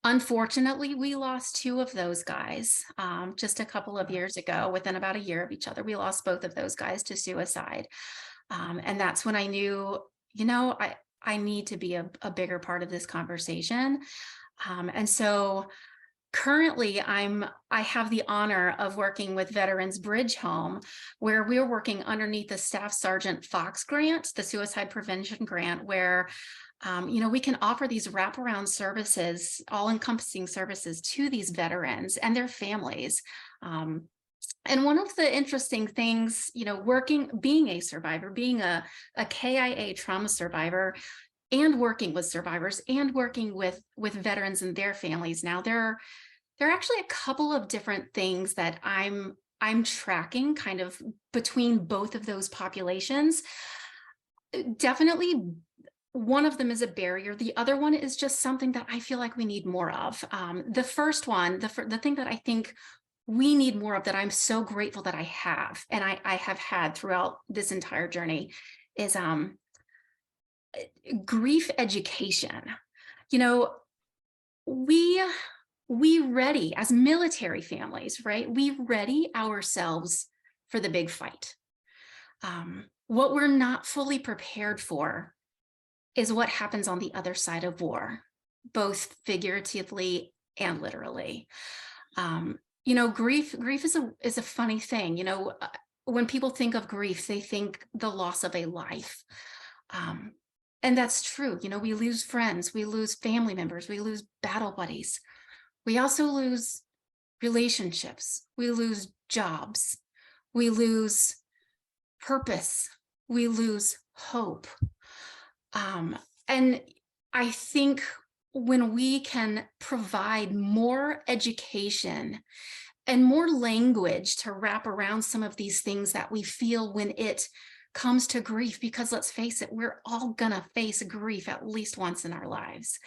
Unfortunately, we lost 2 of those guys just a couple of years ago. Within about a year of each other, we lost both of those guys to suicide. And that's when I knew, I need to be a bigger part of this conversation. And so currently I have the honor of working with Veterans Bridge Home, where we're working underneath the Staff Sergeant Fox grant, the Suicide Prevention Grant, where we can offer these wraparound services, all-encompassing services to these veterans and their families. And one of the interesting things, being a survivor, being a KIA trauma survivor, and working with survivors and working with veterans and their families now, there are actually a couple of different things that I'm tracking kind of between both of those populations. Definitely, one of them is a barrier. The other one is just something that I feel like we need more of. The first one, the thing that I think we need more of, that I'm so grateful that I have, and I have had throughout this entire journey, is grief education. We ready as military families, right? We ready ourselves for the big fight. What we're not fully prepared for is what happens on the other side of war, both figuratively and literally. Grief is a funny thing. When people think of grief, they think the loss of a life. And that's true. We lose friends, we lose family members, we lose battle buddies. We also lose relationships, we lose jobs, we lose purpose, we lose hope. And I think when we can provide more education and more language to wrap around some of these things that we feel when it comes to grief, because let's face it, we're all gonna face grief at least once in our lives.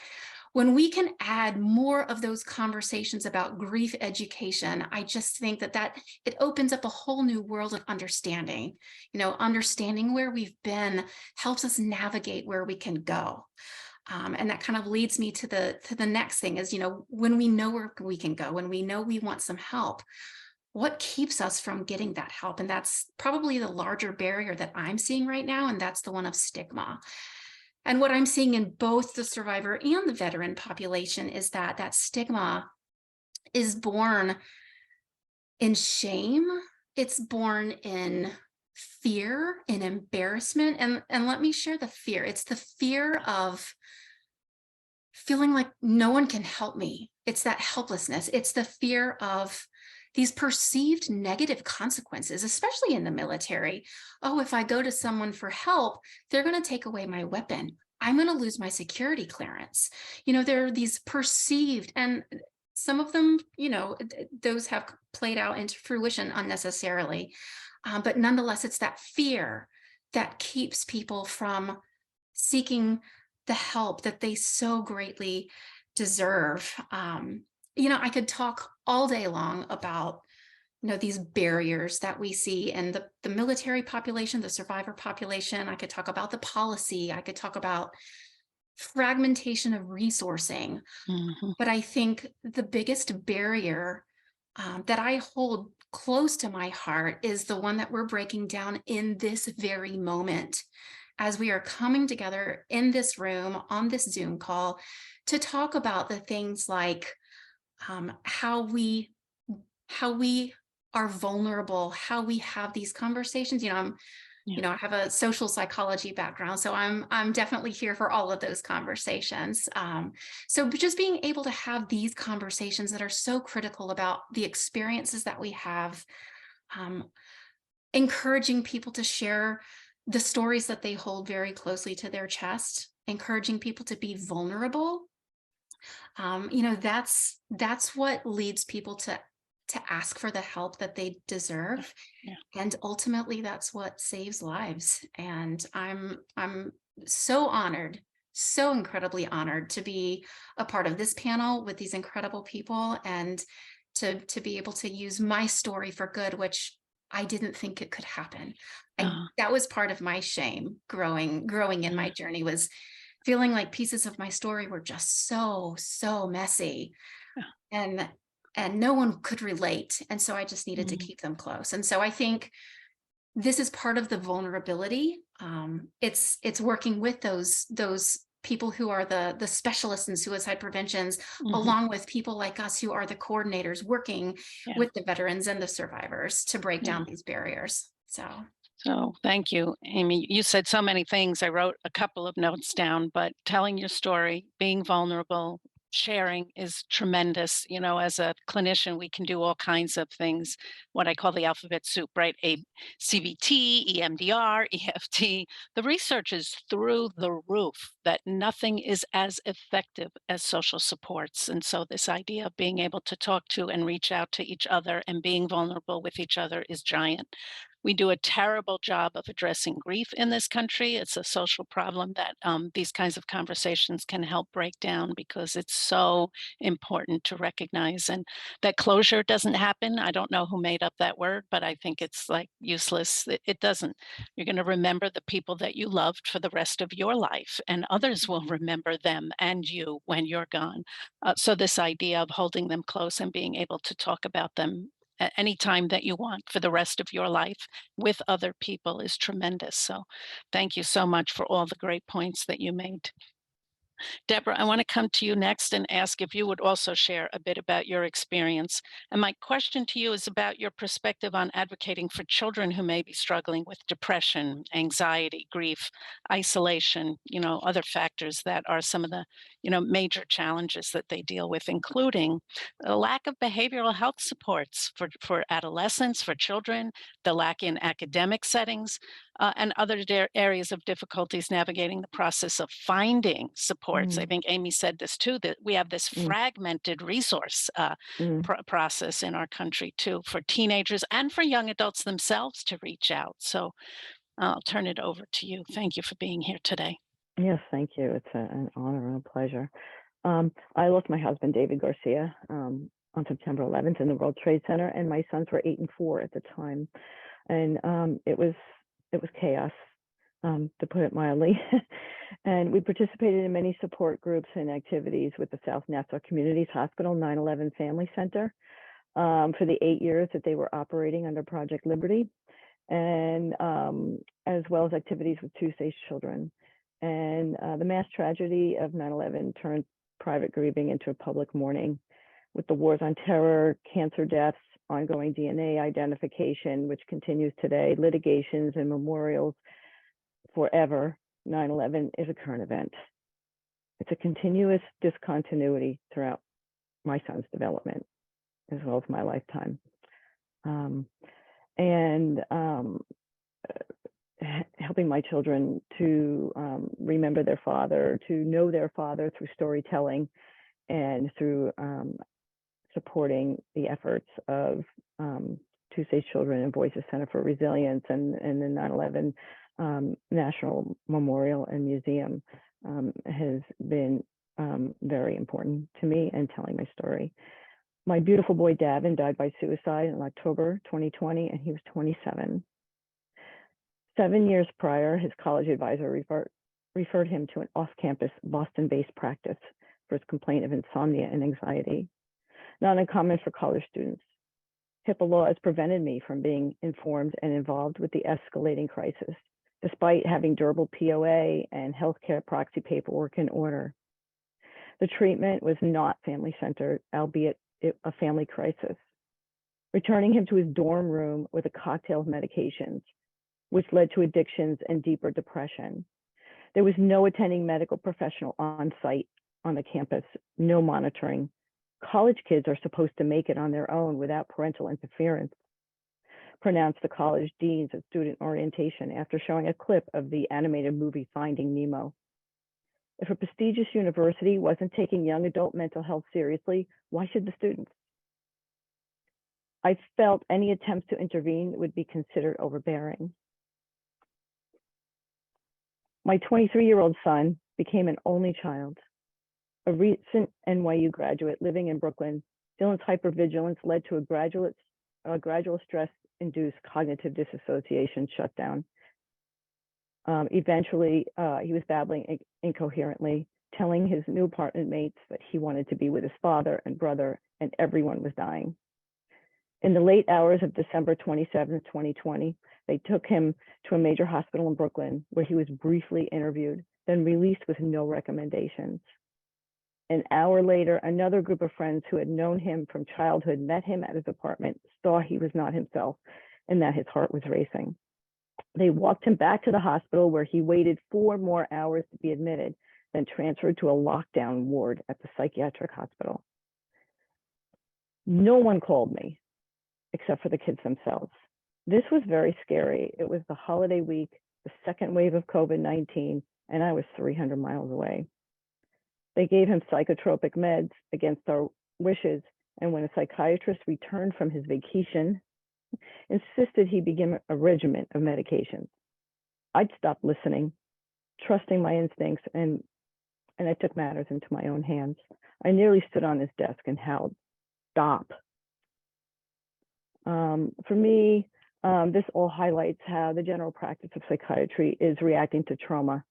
When we can add more of those conversations about grief education, I just think that it opens up a whole new world of understanding. Understanding where we've been helps us navigate where we can go. And that kind of leads me to the next thing is, when we know where we can go, when we know we want some help, what keeps us from getting that help? And that's probably the larger barrier that I'm seeing right now, and that's the one of stigma. And what I'm seeing in both the survivor and the veteran population is that stigma is born in shame. It's born in fear, in embarrassment. And let me share the fear. It's the fear of feeling like no one can help me. It's that helplessness. It's the fear of these perceived negative consequences, especially in the military. Oh, if I go to someone for help, they're going to take away my weapon. I'm going to lose my security clearance. There are these perceived, and some of them, those have played out into fruition unnecessarily. But nonetheless, it's that fear that keeps people from seeking the help that they so greatly deserve. I could talk all day long about these barriers that we see in the military population, the survivor population. I could talk about the policy. I could talk about fragmentation of resourcing. But I think the biggest barrier that I hold close to my heart is the one that we're breaking down in this very moment, as we are coming together in this room on this Zoom call to talk about the things like how we are vulnerable, how we have these conversations. I have a social psychology background, so I'm definitely here for all of those conversations. So just being able to have these conversations that are so critical about the experiences that we have, encouraging people to share the stories that they hold very closely to their chest, encouraging people to be vulnerable. That's what leads people to ask for the help that they deserve. Yeah. And ultimately that's what saves lives. And I'm so honored, so incredibly honored to be a part of this panel with these incredible people, and to be able to use my story for good, which I didn't think it could happen. That was part of my shame growing in my journey, was feeling like pieces of my story were just so messy. And no one could relate. And so I just needed to keep them close. And so I think this is part of the vulnerability. It's working with those people who are the specialists in suicide preventions, along with people like us who are the coordinators working with the veterans and the survivors to break down these barriers. So thank you, Amy. You said so many things. I wrote a couple of notes down, but telling your story, being vulnerable, sharing is tremendous. As a clinician, we can do all kinds of things, what I call the alphabet soup, right? CBT, EMDR, EFT. The research is through the roof that nothing is as effective as social supports. And so this idea of being able to talk to and reach out to each other and being vulnerable with each other is giant. We do a terrible job of addressing grief in this country. It's a social problem that these kinds of conversations can help break down, because it's so important to recognize. And that closure doesn't happen. I don't know who made up that word, but I think it's like useless. It doesn't. You're going to remember the people that you loved for the rest of your life, and others will remember them and you when you're gone. So this idea of holding them close and being able to talk about them at any time that you want for the rest of your life with other people is tremendous. So thank you so much for all the great points that you made. Deborah, I want to come to you next and ask if you would also share a bit about your experience. And my question to you is about your perspective on advocating for children who may be struggling with depression, anxiety, grief, isolation, other factors that are some of the, major challenges that they deal with, including a lack of behavioral health supports for adolescents, for children, the lack in academic settings, and other areas of difficulties navigating the process of finding supports. I think Amy said this too, that we have this fragmented resource process in our country too, for teenagers and for young adults themselves to reach out. So I'll turn it over to you. Thank you for being here today. Yes, thank you. It's an honor and a pleasure. I lost my husband, David Garcia, on September 11th in the World Trade Center, and my sons were 8 and 4 at the time. And it was chaos, to put it mildly. And we participated in many support groups and activities with the South Nassau Communities Hospital 9/11 Family Center for the 8 years that they were operating under Project Liberty, and as well as activities with Tuesday's Children. And the mass tragedy of 9/11 turned private grieving into a public mourning, with the wars on terror, cancer deaths, ongoing DNA identification, which continues today, litigations and memorials forever. 9/11 is a current event. It's a continuous discontinuity throughout my son's development, as well as my lifetime. and helping my children to remember their father, to know their father through storytelling and through supporting the efforts of Tuesday's Children and Voices Center for Resilience and the 9/11 National Memorial and Museum has been very important to me and telling my story. My beautiful boy Davin died by suicide in October 2020, and he was 27. 7 years prior, his college advisor referred him to an off-campus Boston-based practice for his complaint of insomnia and anxiety. Not uncommon for college students. HIPAA law has prevented me from being informed and involved with the escalating crisis, despite having durable POA and healthcare proxy paperwork in order. The treatment was not family-centered, albeit a family crisis. Returning him to his dorm room with a cocktail of medications, which led to addictions and deeper depression. There was no attending medical professional on site on the campus, no monitoring. College kids are supposed to make it on their own without parental interference, pronounced the college deans at student orientation after showing a clip of the animated movie Finding Nemo. If a prestigious university wasn't taking young adult mental health seriously, why should the students? I felt any attempts to intervene would be considered overbearing. My 23-year-old son became an only child. A recent NYU graduate living in Brooklyn, Dylan's hypervigilance led to a gradual stress-induced cognitive dissociation shutdown. Eventually, he was babbling incoherently, telling his new apartment mates that he wanted to be with his father and brother, and everyone was dying. In the late hours of December 27, 2020, they took him to a major hospital in Brooklyn, where he was briefly interviewed, then released with no recommendations. An hour later, another group of friends who had known him from childhood met him at his apartment, saw he was not himself, and that his heart was racing. They walked him back to the hospital, where he waited 4 more hours to be admitted, then transferred to a lockdown ward at the psychiatric hospital. No one called me, except for the kids themselves. This was very scary. It was the holiday week, the second wave of COVID-19, and I was 300 miles away. They gave him psychotropic meds against our wishes, and when a psychiatrist returned from his vacation, insisted he begin a regimen of medications, I'd stopped listening, trusting my instincts, and I took matters into my own hands. I nearly stood on his desk and howled, "Stop." For me, this all highlights how the general practice of psychiatry is reacting to trauma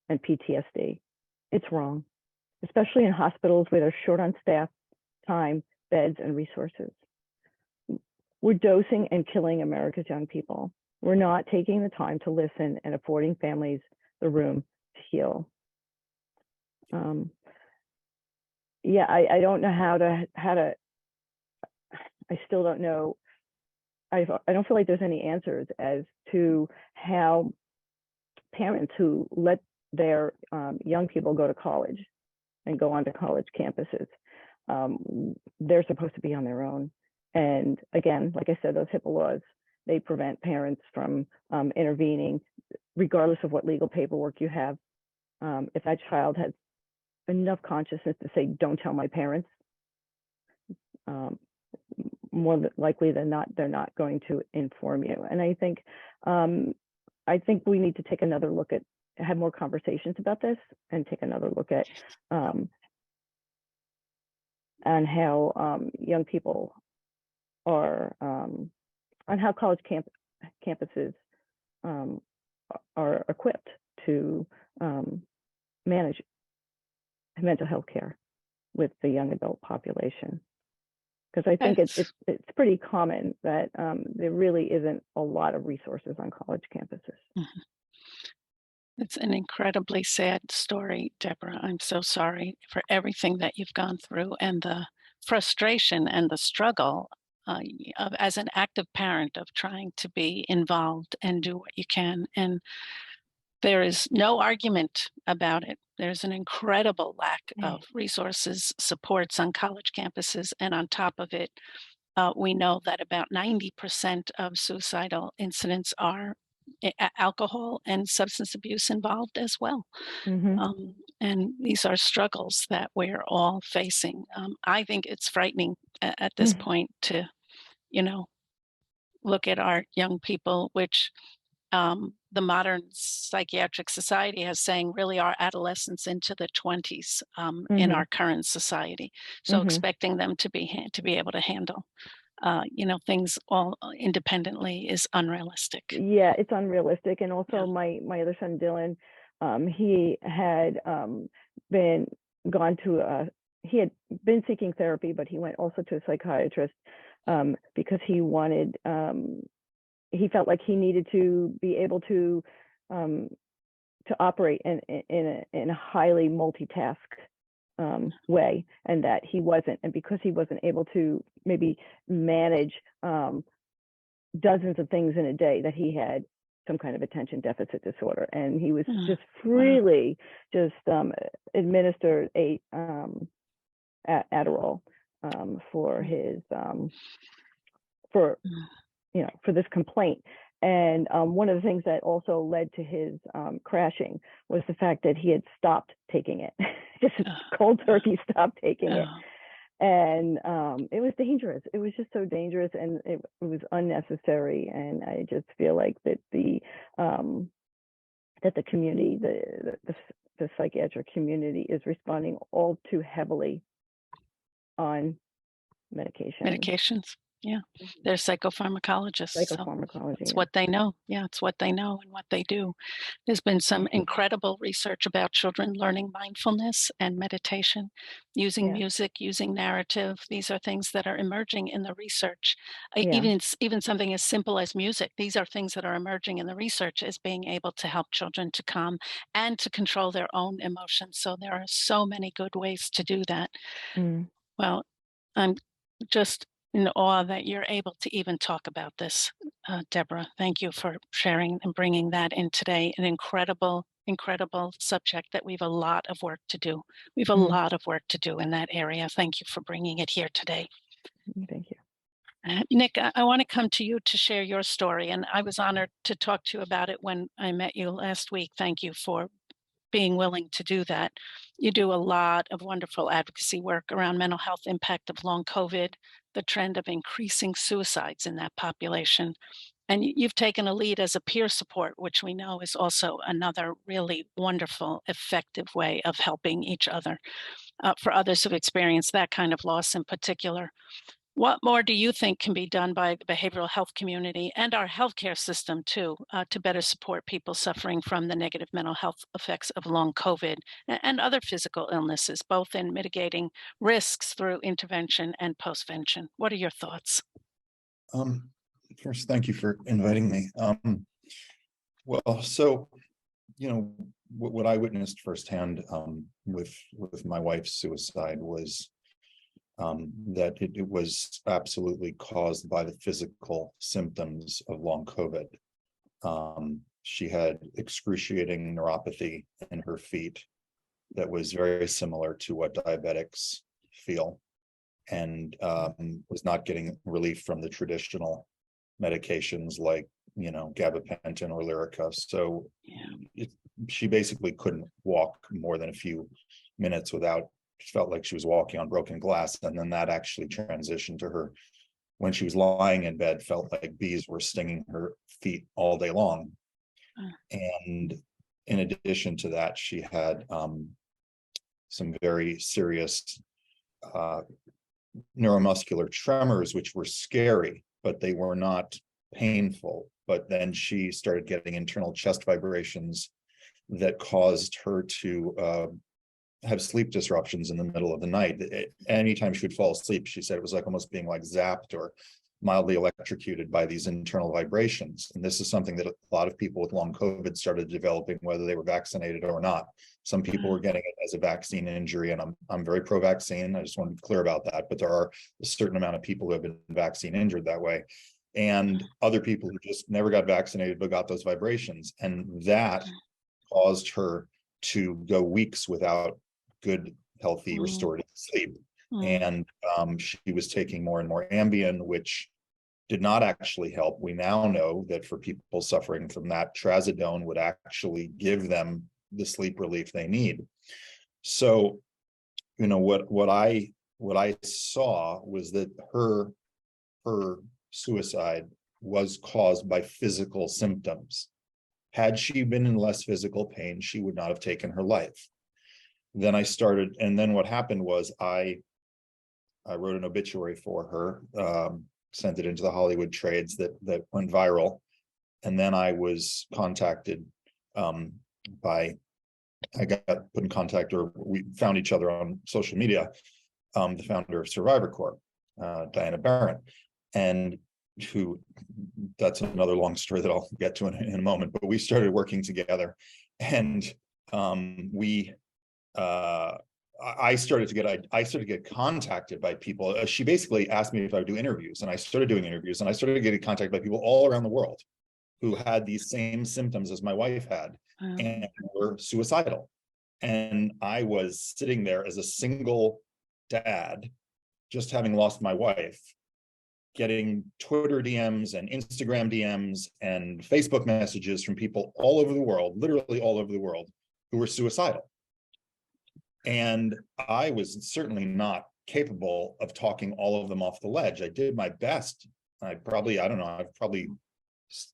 and PTSD. It's wrong, especially in hospitals where they're short on staff, time, beds, and resources. We're dosing and killing America's young people. We're not taking the time to listen and affording families the room to heal. I don't know how to, I still don't know. I don't feel like there's any answers as to how parents who let their young people go to college and go onto college campuses, they're supposed to be on their own. And again, like I said, those HIPAA laws, they prevent parents from intervening, regardless of what legal paperwork you have. If that child has enough consciousness to say, "Don't tell my parents," more likely than not, they're not going to inform you. And I think we need to take another look at, have more conversations about this, and take another look at on how young people are, on how college campuses are equipped to manage mental health care with the young adult population. Because I think it's pretty common that there really isn't a lot of resources on college campuses. Mhm. It's an incredibly sad story, Deborah. I'm so sorry for everything that you've gone through and the frustration and the struggle as an active parent of trying to be involved and do what you can. And there is no argument about it. There's an incredible lack of resources, supports on college campuses, and on top of it, we know that about 90% of suicidal incidents are alcohol and substance abuse involved as well. Mhm. And these are struggles that we're all facing. I think it's frightening at this Mm. point to, you know, look at our young people, which the modern psychiatric society has saying really are adolescents into the 20s in Mhm. our current society. So Mhm. expecting them to be able to handle, things all independently is unrealistic. Yeah, it's unrealistic. And Yeah. also my other son, Dylan, he had been gone to he had been seeking therapy, but he went also to a psychiatrist because he wanted he felt like he needed to be able um, to operate in a highly multitask way, and that he wasn't, and because he wasn't able to maybe manage dozens of things in a day, that he had some kind of attention deficit disorder, and he was just Wow. freely just administered a Adderall for his for for this complaint. And one of the things that also led to his crashing was the fact that he had stopped taking it, just cold turkey stopped taking it. And it was dangerous. It was just so dangerous, and it was unnecessary. And I just feel like that the community, the psychiatric community, is responding all too heavily on medication. Medications. Yeah. They're psychopharmacologists. So Psychopharmacology. it's Yeah. what they know. Yeah, it's what they know and what they do. There's been some incredible research about children learning mindfulness and meditation, using Yeah. music, using narrative. These are things that are emerging in the research. Yeah. Even something as simple as music. These are things that are emerging in the research as being able to help children to calm and to control their own emotions. So there are so many good ways to do that. Mm. Well, I'm just in awe that you're able to even talk about this, Deborah. Thank you for sharing and bringing that in today. An incredible, incredible subject that we have a lot of work to do. We have a lot of work to do in that area. Thank you for bringing it here today. Thank you. Nick, I want to come to you to share your story, and I was honored to talk to you about it when I met you last week. Thank you for being willing to do that. You do a lot of wonderful advocacy work around mental health impact of long COVID, the trend of increasing suicides in that population. And you've taken a lead as a peer support, which we know is also another really wonderful, effective way of helping each other for others who've experienced that kind of loss in particular. What more do you think can be done by the behavioral health community and our healthcare system too, to better support people suffering from the negative mental health effects of long COVID and other physical illnesses, both in mitigating risks through intervention and postvention? What are your thoughts? First, thank you for inviting me. Well, so, what I witnessed firsthand with my wife's suicide was that it was absolutely caused by the physical symptoms of long COVID. She had excruciating neuropathy in her feet that was very similar to what diabetics feel, and was not getting relief from the traditional medications like gabapentin or Lyrica. So she basically couldn't walk more than a few minutes without, she felt like she was walking on broken glass. And then that actually transitioned to her when she was lying in bed, felt like bees were stinging her feet all day long. And in addition to that, she had some very serious neuromuscular tremors, which were scary, but they were not painful. But then she started getting internal chest vibrations that caused her to have sleep disruptions in the middle of the night. Anytime she would fall asleep, she said it was like almost being like zapped or mildly electrocuted by these internal vibrations. And this is something that a lot of people with long COVID started developing, whether they were vaccinated or not. Some people were getting it as a vaccine injury, and I'm very pro-vaccine. I just want to be clear about that. But there are a certain amount of people who have been vaccine injured that way, and other people who just never got vaccinated but got those vibrations, and that caused her to go weeks without good, healthy, restorative sleep. And she was taking more and more Ambien, which did not actually help. We now know that for people suffering from that, trazodone would actually give them the sleep relief they need. So, you know, what I saw was that her suicide was caused by physical symptoms. Had she been in less physical pain, she would not have taken her life. Then I started, and then what happened was I wrote an obituary for her, sent it into the Hollywood trades that went viral. And then I was contacted I got put in contact, or we found each other on social media, the founder of Survivor Corp, Diana Barron, and that's another long story that I'll get to in a moment, but we started working together, and I started to get contacted by people. She basically asked me if I would do interviews, and I started doing interviews, and I started getting contacted by people all around the world who had these same symptoms as my wife had, and were suicidal. And I was sitting there as a single dad, just having lost my wife, getting Twitter DMs and Instagram DMs and Facebook messages from people all over the world, literally all over the world, who were suicidal. And I was certainly not capable of talking all of them off the ledge. I did my best. I've probably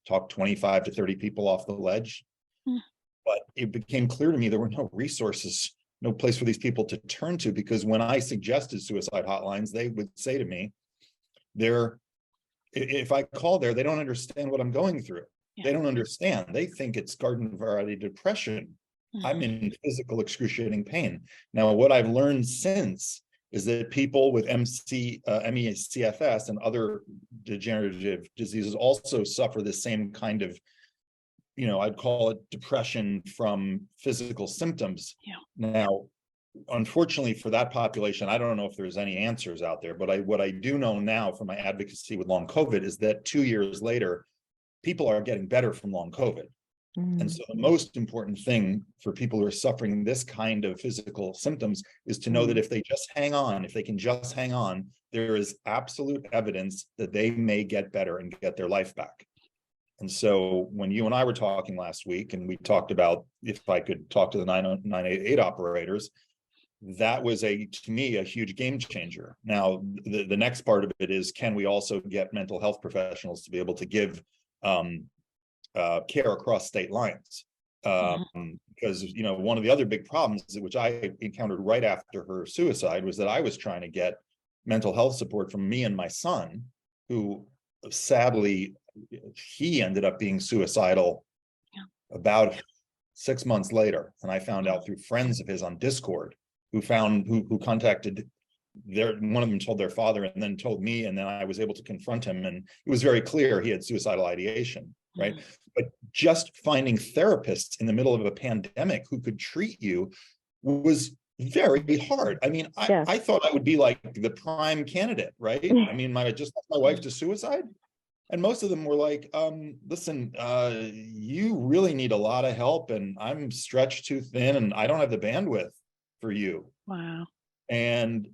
talked 25 to 30 people off the ledge. But it became clear to me there were no resources, no place for these people to turn to, because when I suggested suicide hotlines, they would say to me, if I call there, they don't understand what I'm going through. Yeah. They don't understand. They think it's garden variety depression. I'm in physical excruciating pain. Now, what I've learned since is that people with ME/CFS and other degenerative diseases also suffer the same kind of, you know, I'd call it depression from physical symptoms. Yeah. Now, unfortunately for that population, I don't know if there's any answers out there, but what I do know now from my advocacy with long COVID is that 2 years later, people are getting better from long COVID. And so the most important thing for people who are suffering this kind of physical symptoms is to know that if they just hang on, if they can just hang on, there is absolute evidence that they may get better and get their life back. And so when you and I were talking last week, and we talked about if I could talk to the 988 operators, that was to me, a huge game changer. Now, the next part of it is, can we also get mental health professionals to be able to give care across state lines? Because, you know, one of the other big problems, which I encountered right after her suicide, was that I was trying to get mental health support from me and my son, who sadly, he ended up being suicidal about 6 months later. And I found out through friends of his on Discord who contacted one of them told their father and then told me, and then I was able to confront him, and it was very clear he had suicidal ideation, right? But just finding therapists in the middle of a pandemic who could treat you was very hard. I mean, I thought I would be like the prime candidate, right? I mean, I just lost my wife to suicide. And most of them were like, listen, you really need a lot of help, and I'm stretched too thin, and I don't have the bandwidth for you. Wow. And,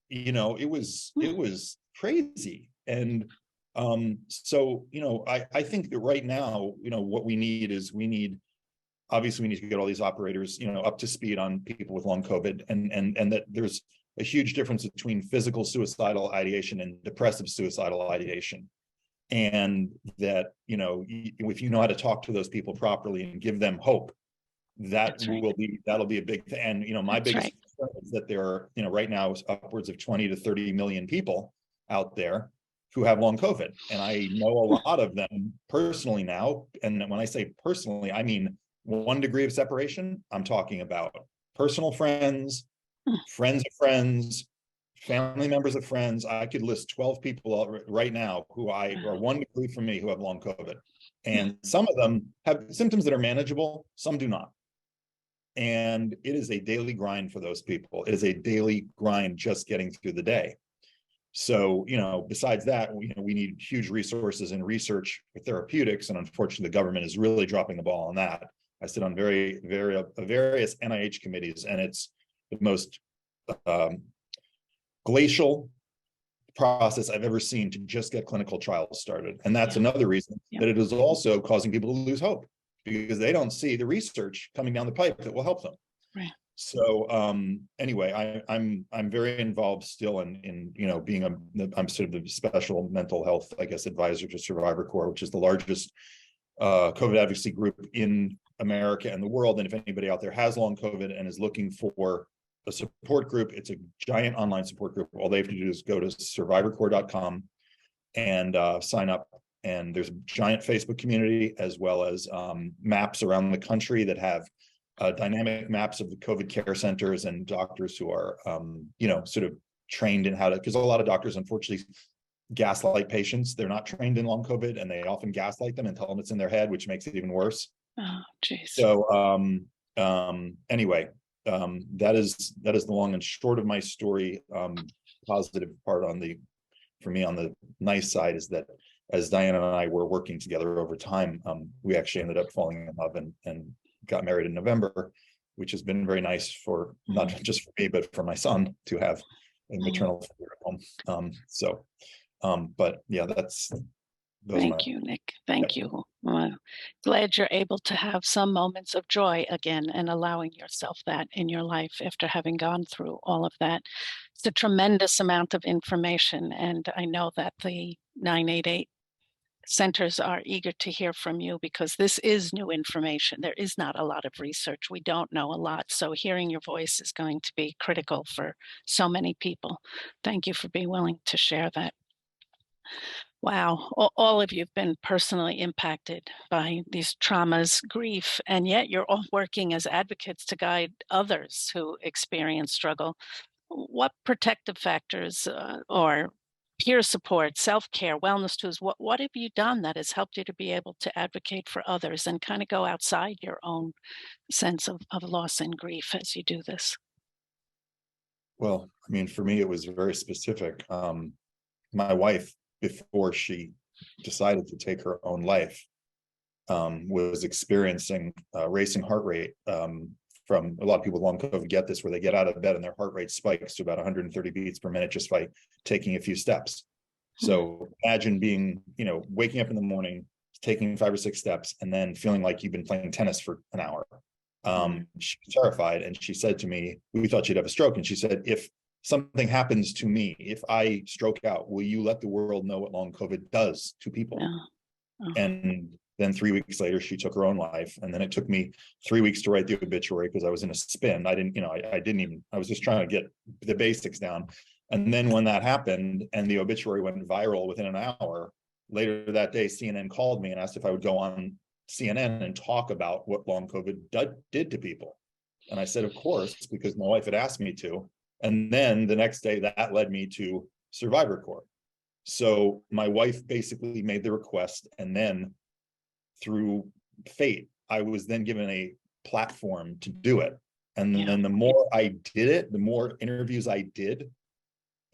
you know, it was crazy. And so, you know, I think that right now, you know, what we need obviously we need to get all these operators, you know, up to speed on people with long COVID, and that there's a huge difference between physical suicidal ideation and depressive suicidal ideation. And that, you know, if you know how to talk to those people properly and give them hope, that'll be a big thing. And, you know, my biggest concern is that there are, you know, right now upwards of 20 to 30 million people out there who have long COVID. And I know a lot of them personally now. And when I say personally, I mean 1 degree of separation. I'm talking about personal friends, friends of friends, family members of friends. I could list 12 people right now who are 1 degree from me who have long COVID. And some of them have symptoms that are manageable, some do not. And it is a daily grind for those people. It is a daily grind just getting through the day. So, you know, besides that, we need huge resources in research for therapeutics. And unfortunately, the government is really dropping the ball on that. I sit on various NIH committees, and it's the most glacial process I've ever seen to just get clinical trials started. And that's Yeah. another reason Yeah. that it is also causing people to lose hope, because they don't see the research coming down the pipe that will help them. Right. So anyway, I'm very involved still in being I'm sort of the special mental health, I guess, advisor to Survivor Corps, which is the largest COVID advocacy group in America and the world. And if anybody out there has long COVID and is looking for a support group, it's a giant online support group. All they have to do is go to survivorcorps.com and sign up. And there's a giant Facebook community, as well as maps around the country that have dynamic maps of the COVID care centers and doctors who are, sort of trained in how to, because a lot of doctors, unfortunately, gaslight patients. They're not trained in long COVID, and they often gaslight them and tell them it's in their head, which makes it even worse. Oh, geez. So anyway, that is the long and short of my story. Positive part for me on the nice side is that as Diana and I were working together over time, we actually ended up falling in love and got married in November, which has been very nice for not just for me, but for my son to have a maternal figure at home. But yeah, those Thank you, Nick. Thank you. Well, glad you're able to have some moments of joy again and allowing yourself that in your life after having gone through all of that. It's a tremendous amount of information, and I know that the 988 centers are eager to hear from you because this is new information. There is not a lot of research. We don't know a lot. So hearing your voice is going to be critical for so many people. Thank you for being willing to share that. Wow, all of you have been personally impacted by these traumas, grief, and yet you're all working as advocates to guide others who experience struggle. What protective factors or peer support, self-care, wellness tools, what have you done that has helped you to be able to advocate for others and kind of go outside your own sense of loss and grief as you do this? Well, I mean, for me, it was very specific. My wife, before she decided to take her own life, was experiencing racing heart rate. From a lot of people with long COVID get this, where they get out of bed and their heart rate spikes to about 130 beats per minute just by taking a few steps. So imagine being, waking up in the morning, taking 5 or 6 steps, and then feeling like you've been playing tennis for an hour. She was terrified, and she said to me, we thought she'd have a stroke, and she said, if something happens to me, if I stroke out, will you let the world know what long COVID does to people? And then 3 weeks later, she took her own life. And then it took me 3 weeks to write the obituary because I was in a spin. I was just trying to get the basics down. And then when that happened and the obituary went viral within an hour, later that day, CNN called me and asked if I would go on CNN and talk about what long COVID did to people. And I said, of course, because my wife had asked me to. And then the next day that led me to Survivor Corps. So my wife basically made the request, and then through fate, I was then given a platform to do it. And then the more I did it, the more interviews I did,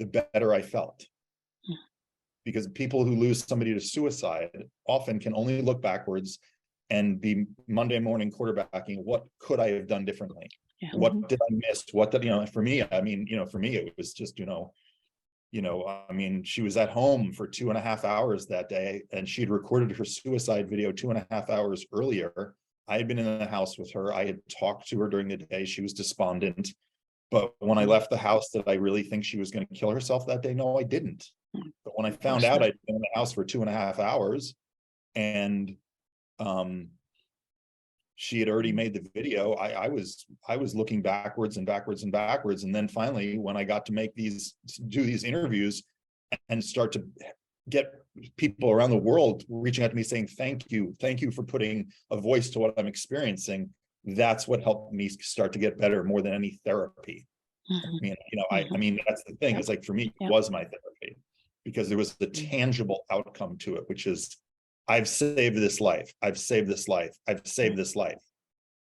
the better I felt. Because people who lose somebody to suicide often can only look backwards and be Monday morning quarterbacking. What could I have done differently? What did I miss? What did, for me, for me, it was just, she was at home for 2.5 hours that day, and she'd recorded her suicide video 2.5 hours earlier. I had been in the house with her. I had talked to her during the day. She was despondent. But when I left the house, did I really think she was going to kill herself that day? No, I didn't. But when I found out I'd been in the house for 2.5 hours and she had already made the video, I was looking backwards and backwards and backwards. And then finally, when I got to do these interviews and start to get people around the world reaching out to me saying, thank you for putting a voice to what I'm experiencing, that's what helped me start to get better more than any therapy. I mean, that's the thing. It's like, for me, it was my therapy, because there was the tangible outcome to it, which is, I've saved this life. I've saved this life. I've saved this life.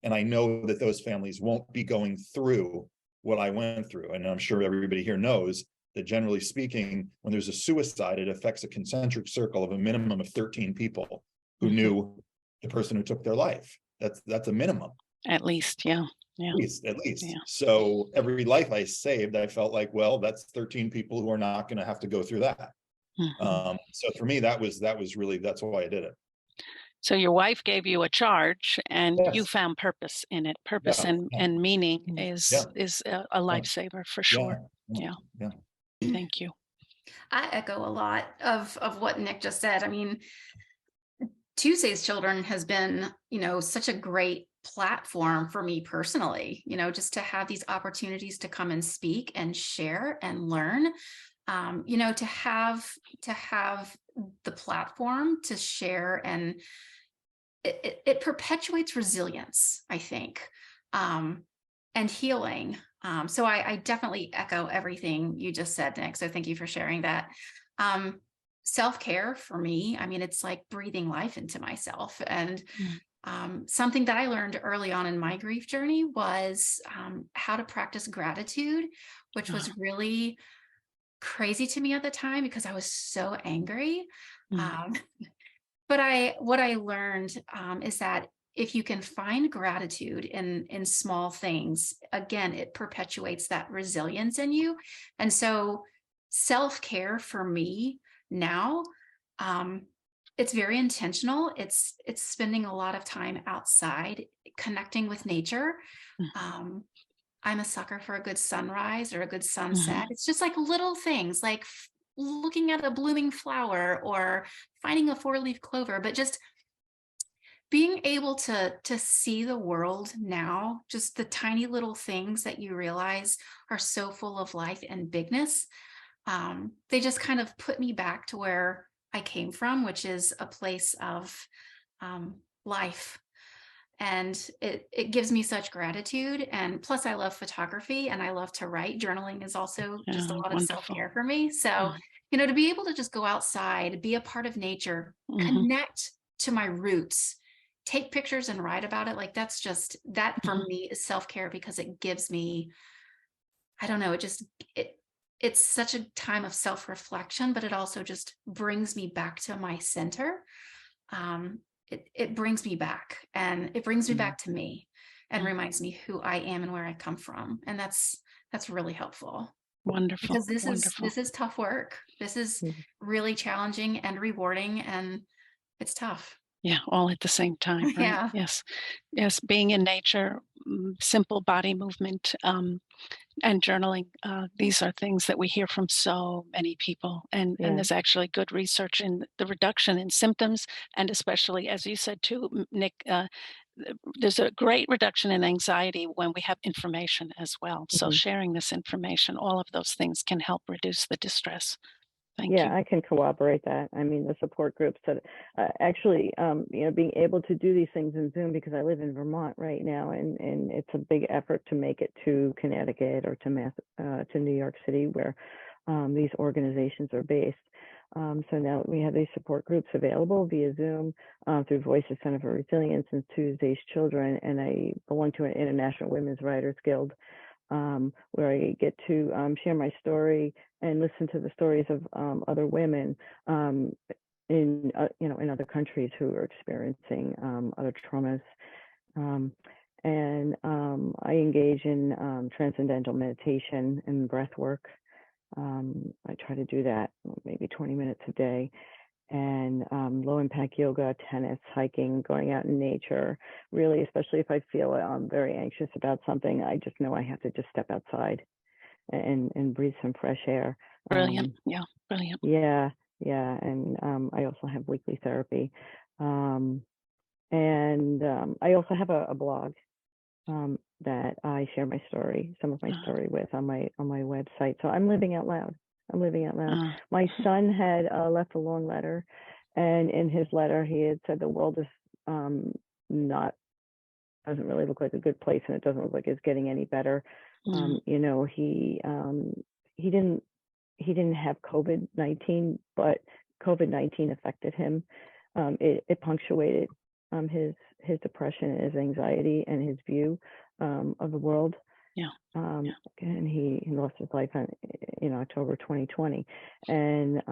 And I know that those families won't be going through what I went through. And I'm sure everybody here knows that, generally speaking, when there's a suicide, it affects a concentric circle of a minimum of 13 people who knew the person who took their life. That's a minimum. At least, yeah. Yeah. At least. Yeah. So every life I saved, I felt like, well, that's 13 people who are not going to have to go through that. So for me, that was really, that's why I did it. So your wife gave you a charge, and you Yes. found purpose in it. Purpose Yeah. and meaning Yeah. is a lifesaver for sure. Yeah. Thank you. I echo a lot of what Nick just said. I mean, Tuesday's Children has been, such a great platform for me personally, just to have these opportunities to come and speak and share and learn, to have the platform to share, and it perpetuates resilience, I think, and healing. So I definitely echo everything you just said, Nick. So thank you for sharing that. Self-care for me, I mean, it's like breathing life into myself. And something that I learned early on in my grief journey was how to practice gratitude, which was really crazy to me at the time because I was so angry. But what I learned is that if you can find gratitude in small things, again, it perpetuates that resilience in you. And so self-care for me now, it's very intentional. It's spending a lot of time outside, connecting with nature. I'm a sucker for a good sunrise or a good sunset. It's just like little things, like looking at a blooming flower or finding a 4-leaf clover, but just being able to see the world now, just the tiny little things that you realize are so full of life and bigness. They just kind of put me back to where I came from, which is a place of life. And it gives me such gratitude. And plus I love photography and I love to write. Journaling is also just a lot of self-care for me. So, to be able to just go outside, be a part of nature, connect to my roots, take pictures and write about it. Like that for me is self-care because it gives me, I don't know, it's such a time of self-reflection, but it also just brings me back to my center. It brings me back, and it brings me back to me and reminds me who I am and where I come from. And that's really helpful. Wonderful. Because this is tough work. This is really challenging and rewarding, and it's tough. Yeah, all at the same time, right? Yeah. Yes. Being in nature, simple body movement, and journaling. These are things that we hear from so many people, and there's actually good research in the reduction in symptoms, and especially, as you said too, Nick, there's a great reduction in anxiety when we have information as well. So sharing this information, all of those things can help reduce the distress. Thank you. I can corroborate that. I mean, the support groups that actually, being able to do these things in Zoom, because I live in Vermont right now, and it's a big effort to make it to Connecticut or to New York City, where these organizations are based. So now we have these support groups available via Zoom through Voices Center for Resilience and Tuesday's Children, and I belong to an International Women's Writers Guild, where I get to share my story and listen to the stories of other women in other countries who are experiencing other traumas. And I engage in transcendental meditation and breath work. I try to do that maybe 20 minutes a day. And low impact yoga, tennis, hiking, going out in nature, really, especially if I feel I'm very anxious about something, I just know I have to just step outside and breathe some fresh air. Brilliant. Brilliant. Yeah. And I also have weekly therapy. And I also have a blog that I share my story, some of my story with on my website. So I'm living out loud. My son had left a long letter, and in his letter he had said the world is doesn't really look like a good place, and it doesn't look like it's getting any better. He didn't have COVID-19, but COVID-19 affected him. It punctuated his depression, his anxiety, and his view of the world. And he lost his life in October 2020, and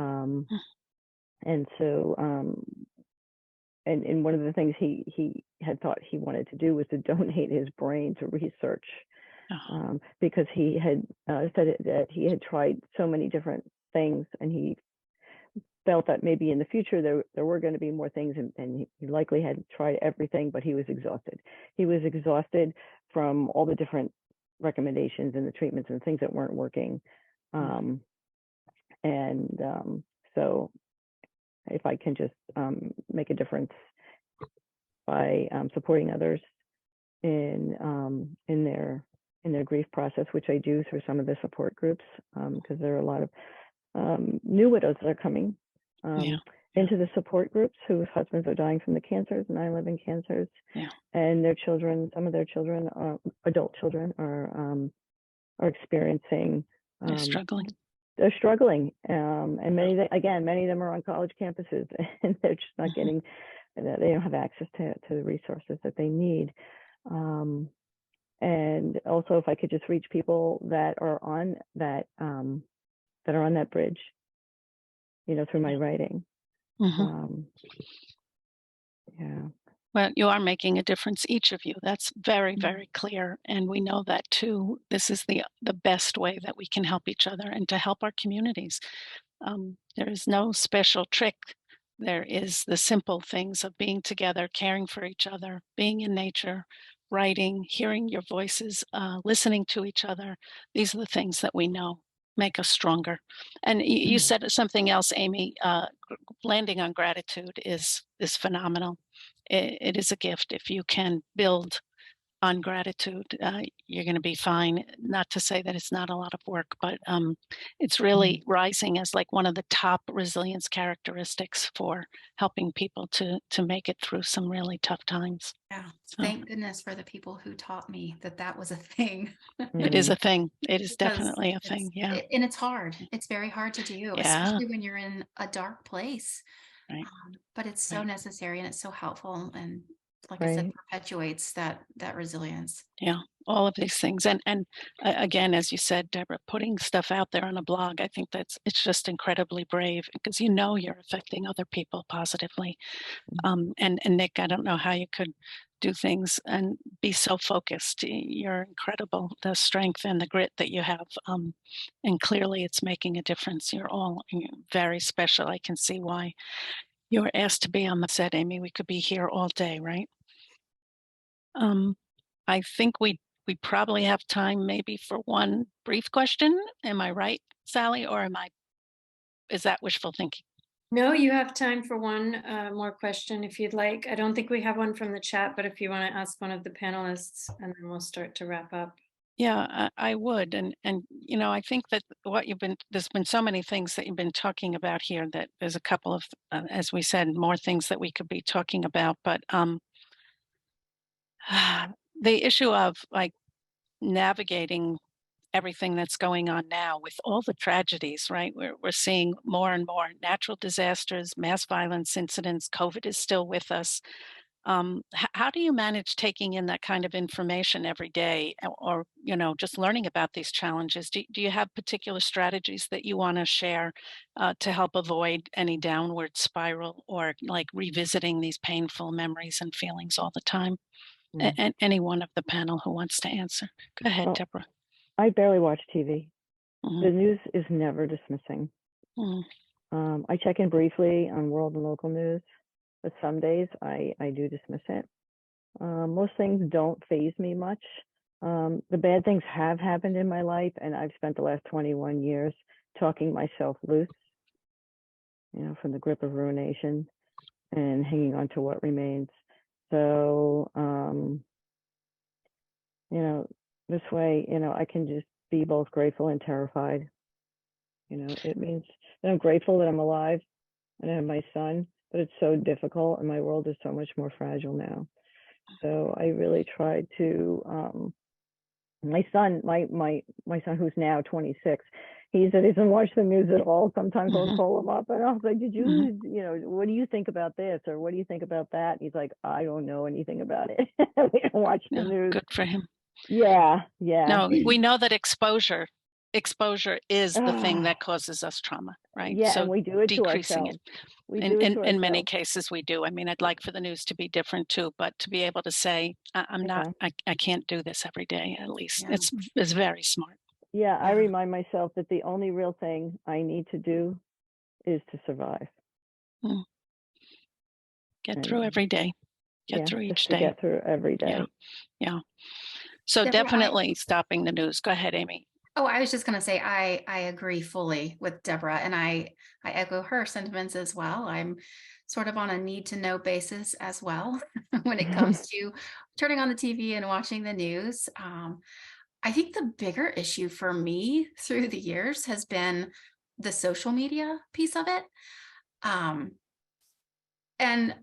so and one of the things he had thought he wanted to do was to donate his brain to research, because he had said that he had tried so many different things, and he felt that maybe in the future there were going to be more things, and he likely had tried everything, but he was exhausted. He was exhausted from all the different recommendations and the treatments and things that weren't working. So if I can just make a difference by supporting others in their grief process, which I do through some of the support groups, because there are a lot of new widows that are coming into the support groups whose husbands are dying from the cancers, 9/11 cancers, and their children, some of their children, adult children, are experiencing. They're struggling. They're struggling, and many of them are on college campuses, and they're just not getting. They don't have access to the resources that they need. And also, if I could just reach people that are on that bridge, through my writing. Well, you are making a difference, each of you. That's very, very clear. And we know that too. This is the best way that we can help each other and to help our communities. There is no special trick. There is the simple things of being together, caring for each other, being in nature, writing, hearing your voices, listening to each other. These are the things that we know make us stronger. And you said something else, Amy. Landing on gratitude is phenomenal. It is a gift. If you can build on gratitude, you're going to be fine. Not to say that it's not a lot of work, but it's really rising as like one of the top resilience characteristics for helping people to make it through some really tough times. Yeah, thank goodness for the people who taught me that was a thing. It is a thing. It is definitely a thing. Yeah. And it's hard. It's very hard to do, especially when you're in a dark place. Right. But it's so necessary, and it's so helpful, and like I said, perpetuates that resilience. Yeah, all of these things. And again, as you said, Deborah, putting stuff out there on a blog, I think it's just incredibly brave, because you're affecting other people positively. And Nick, I don't know how you could do things and be so focused. You're incredible, the strength and the grit that you have. And clearly it's making a difference. You're all very special. I can see why you were asked to be on the set, Amy. We could be here all day, right? I think we probably have time maybe for one brief question. Am I right, Sally, or is that wishful thinking? No, you have time for one more question if you'd like. I don't think we have one from the chat, but if you want to ask one of the panelists, and then we'll start to wrap up. Yeah, I would. And I think that there's been so many things that you've been talking about here that there's a couple of, as we said, more things that we could be talking about. But the issue of like navigating everything that's going on now with all the tragedies, right? We're seeing more and more natural disasters, mass violence incidents. COVID is still with us. How do you manage taking in that kind of information every day, or just learning about these challenges? Do you have particular strategies that you want to share to help avoid any downward spiral, or like revisiting these painful memories and feelings all the time? And any one of the panel who wants to answer. Go ahead, Deborah. I barely watch TV. The news is never dismissing. I check in briefly on world and local news, but some days I do dismiss it. Most things don't faze me much. The bad things have happened in my life, and I've spent the last 21 years talking myself loose, from the grip of ruination and hanging on to what remains. So, this way, I can just be both grateful and terrified. It means that I'm grateful that I'm alive and I have my son, but it's so difficult and my world is so much more fragile now. So I really tried to, my son who's now 26, he said he doesn't watch the news at all. Sometimes I'll call him up and I was like, did you, what do you think about this? Or what do you think about that? And he's like, I don't know anything about it. We don't watch the news. Good for him. Yeah. No, we know that exposure exposure is the thing Ah, that causes us trauma, right? yeah, So and we do it to decreasing it. ourselves. We do it to In many ourselves. cases, we do. I mean, I'd like for the news to be different too, but to be able to say, I'm not, Yeah. I can't do this every day, at least. Yeah. It's very smart. Yeah, I Yeah. remind myself that the only real thing I need to do is to survive. Get And through every day. Get yeah, through just each to day. get through every day. Yeah. So Deborah, definitely stopping the news. Go ahead, Amy. Oh, I was just going to say, I agree fully with Deborah, and I echo her sentiments as well. I'm sort of on a need to know basis as well when it comes to turning on the TV and watching the news. I think the bigger issue for me through the years has been the social media piece of it. And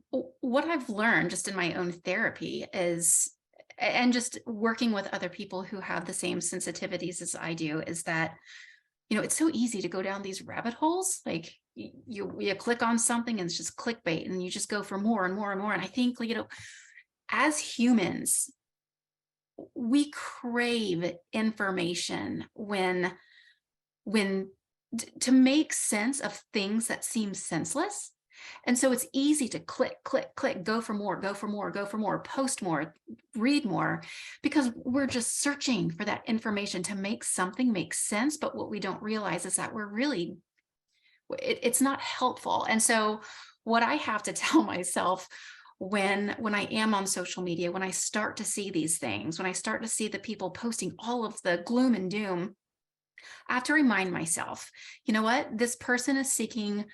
what I've learned just in my own therapy is, and just working with other people who have the same sensitivities as I do, is that, it's so easy to go down these rabbit holes. Like you click on something and it's just clickbait, and you just go for more and more and more. And I think, as humans, we crave information when to make sense of things that seem senseless. And so it's easy to click, click, click, go for more, go for more, go for more, post more, read more, because we're just searching for that information to make something make sense. But what we don't realize is that it's not helpful. And so what I have to tell myself when I am on social media, when I start to see these things, when I start to see the people posting all of the gloom and doom, I have to remind myself, you know what, this person is seeking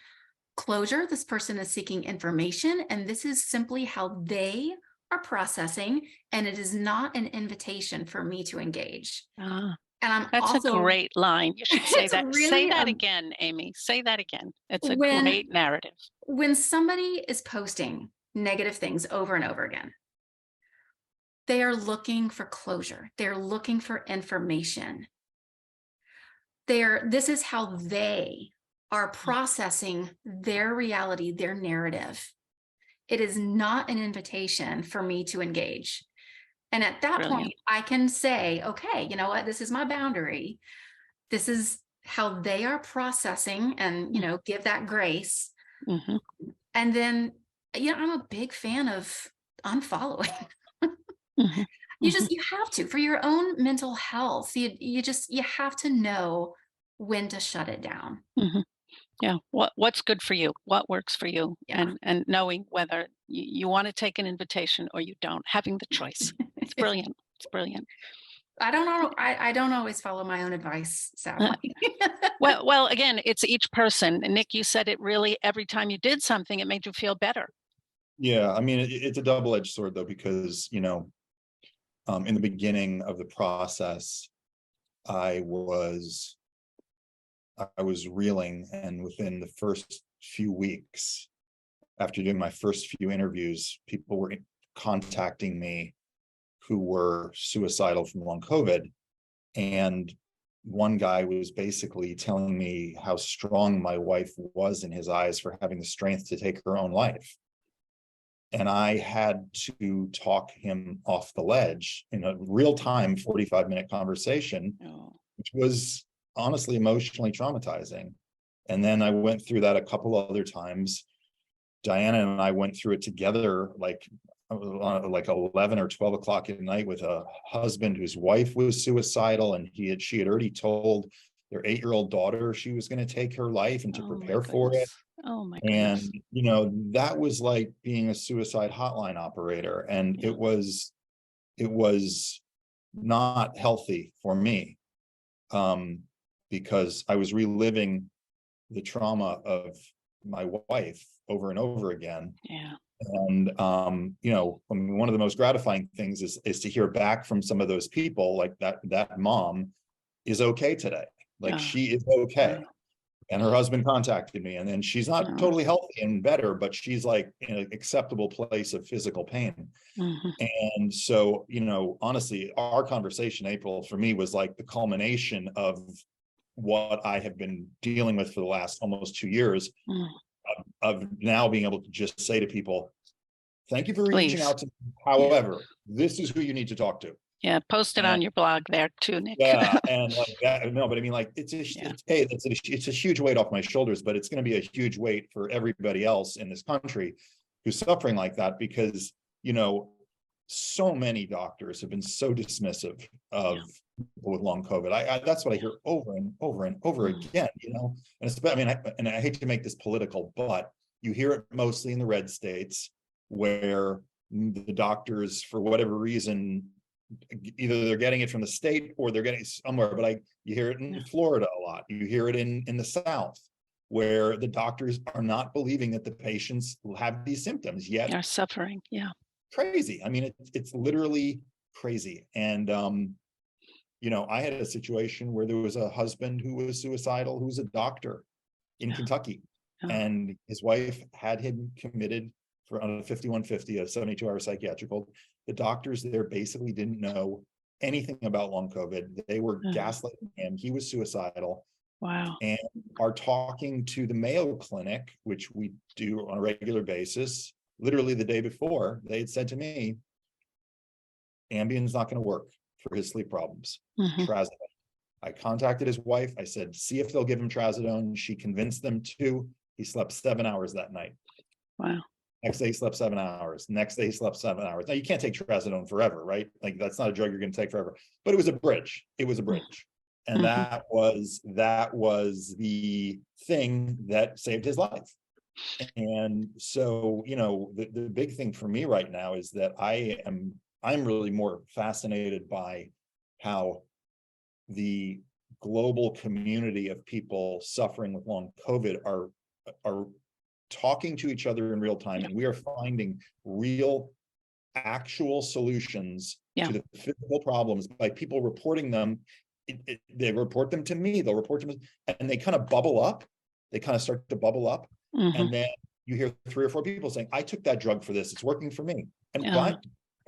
closure. This person is seeking information, and this is simply how they are processing. And it is not an invitation for me to engage. And I'm That's also, a great line. You should say that. Really, say that again, Amy. Say that again. It's a when, great narrative. When somebody is posting negative things over and over again, they are looking for closure. They're looking for information. This is how they are processing their reality, their narrative. It is not an invitation for me to engage. And at that point, I can say, okay, you know what, this is my boundary. This is how they are processing, and, give that grace. Mm-hmm. And then, I'm a big fan of unfollowing. Mm-hmm. You have to, for your own mental health, you have to know when to shut it down. Mm-hmm. Yeah. What's good for you? What works for you? Yeah. And knowing whether you want to take an invitation or you don't, having the choice. It's brilliant. It's brilliant. I don't know. I don't always follow my own advice, sadly. Well, again, it's each person. And Nick, you said it really, every time you did something, it made you feel better. Yeah, I mean, it's a double-edged sword though, because, in the beginning of the process, I was reeling, and within the first few weeks, after doing my first few interviews, people were contacting me who were suicidal from long COVID. And one guy was basically telling me how strong my wife was in his eyes for having the strength to take her own life. And I had to talk him off the ledge in a real-time 45-minute conversation, which was honestly emotionally traumatizing. And then I went through that a couple other times. Diana and I went through it together, like 11 or 12 o'clock at night, with a husband whose wife was suicidal, and she had already told their 8-year-old daughter she was going to take her life and to prepare for it. Oh my goodness. And that was like being a suicide hotline operator, and it was not healthy for me, because I was reliving the trauma of my wife over and over again. Yeah. And one of the most gratifying things is to hear back from some of those people, like that mom is okay today, like she is okay. And her husband contacted me, and then she's not totally healthy and better, but she's like in an acceptable place of physical pain. Mm-hmm. And so, honestly, our conversation, April, for me was like the culmination of what I have been dealing with for the last almost 2 years, of now being able to just say to people, thank you for reaching out to me. However, this is who you need to talk to. Yeah, post it And- on your blog there too, Nick. Yeah, and like that, no, but I mean, like, it's a, Yeah. it's a huge weight off my shoulders, but it's going to be a huge weight for everybody else in this country who's suffering like that, because, you know, so many doctors have been so dismissive of people with long COVID. That's what I hear over and over and over again, you know, and it's, I mean, I hate to make this political, but you hear it mostly in the red states where the doctors, for whatever reason, either they're getting it from the state or they're getting it somewhere, but you hear it in Florida a lot. You hear it in the South, where the doctors are not believing that the patients will have these symptoms yet. Are suffering. Yeah. Crazy. I mean, it's literally crazy. And, you know, I had a situation where there was a husband who was suicidal, who was a doctor in Kentucky, and his wife had him committed for on a 5150, a 72-hour psychiatric hold. The doctors there basically didn't know anything about long COVID. They were gaslighting him. He was suicidal. Wow. And are talking to the Mayo Clinic, which we do on a regular basis. Literally the day before, they had said to me, Ambien's not going to work for his sleep problems. Trazodone. I contacted his wife. I said, see if they'll give him trazodone. She convinced them to. He slept 7 hours that night. Wow. Next day he slept 7 hours. Next day he slept 7 hours. Now you can't take trazodone forever, right? Like that's not a drug you're going to take forever. But it was a bridge. It was a bridge. And that was the thing that saved his life. And so, you know, the big thing for me right now is that I'm really more fascinated by how the global community of people suffering with long COVID are talking to each other in real time, and we are finding real actual solutions to the physical problems by people reporting them. They report them to me, they'll report them, and they kind of bubble up. They kind of start to bubble up. And then you hear 3 or 4 people saying, I took that drug for this, it's working for me. And why?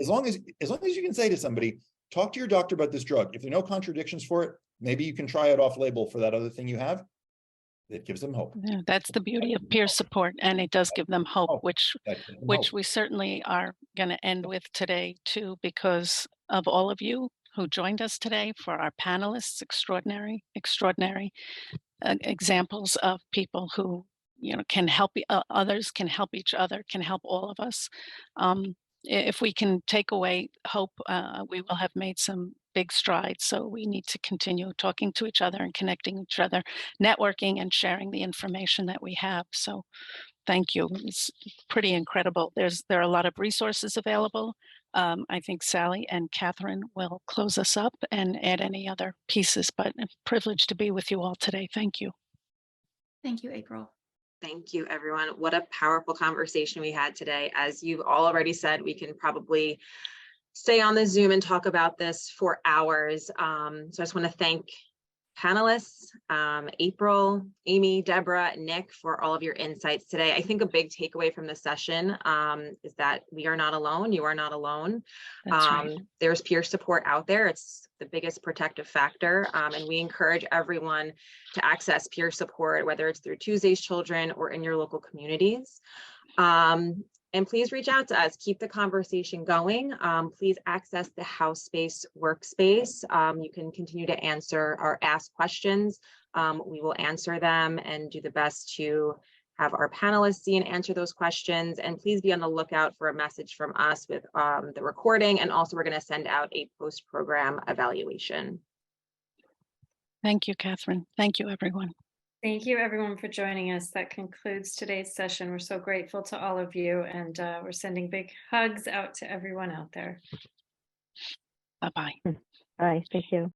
As long as you can say to somebody, talk to your doctor about this drug. If there are no contradictions for it, maybe you can try it off label for that other thing you have. It gives them hope. Yeah, that's the beauty of peer support, and it does give them hope, which we certainly are going to end with today too, because of all of you who joined us today, for our panelists, extraordinary examples of people who, you know, can help others, can help each other, can help all of us. If we can take away hope, we will have made some big strides. So we need to continue talking to each other and connecting each other, networking and sharing the information that we have. So thank you. It's pretty incredible. There are a lot of resources available. I think Sally and Catherine will close us up and add any other pieces, but a privilege to be with you all today. Thank you. Thank you, April. Thank you, everyone. What a powerful conversation we had today. As you've all already said, we can probably stay on the Zoom and talk about this for hours. So I just want to thank panelists, April, Amy, Deborah, Nick, for all of your insights today. I think a big takeaway from the session is that we are not alone. You are not alone. That's right. There's peer support out there. It's the biggest protective factor. And we encourage everyone to access peer support, whether it's through Tuesday's Children or in your local communities. And please reach out to us, keep the conversation going. Please access the House Space workspace. You can continue to answer or ask questions. We will answer them and do the best to have our panelists see and answer those questions. And please be on the lookout for a message from us with the recording. And also we're going to send out a post-program evaluation. Thank you, Catherine. Thank you, everyone. Thank you, everyone, for joining us. That concludes today's session. We're so grateful to all of you, and we're sending big hugs out to everyone out there. Bye-bye. Bye. Thank you.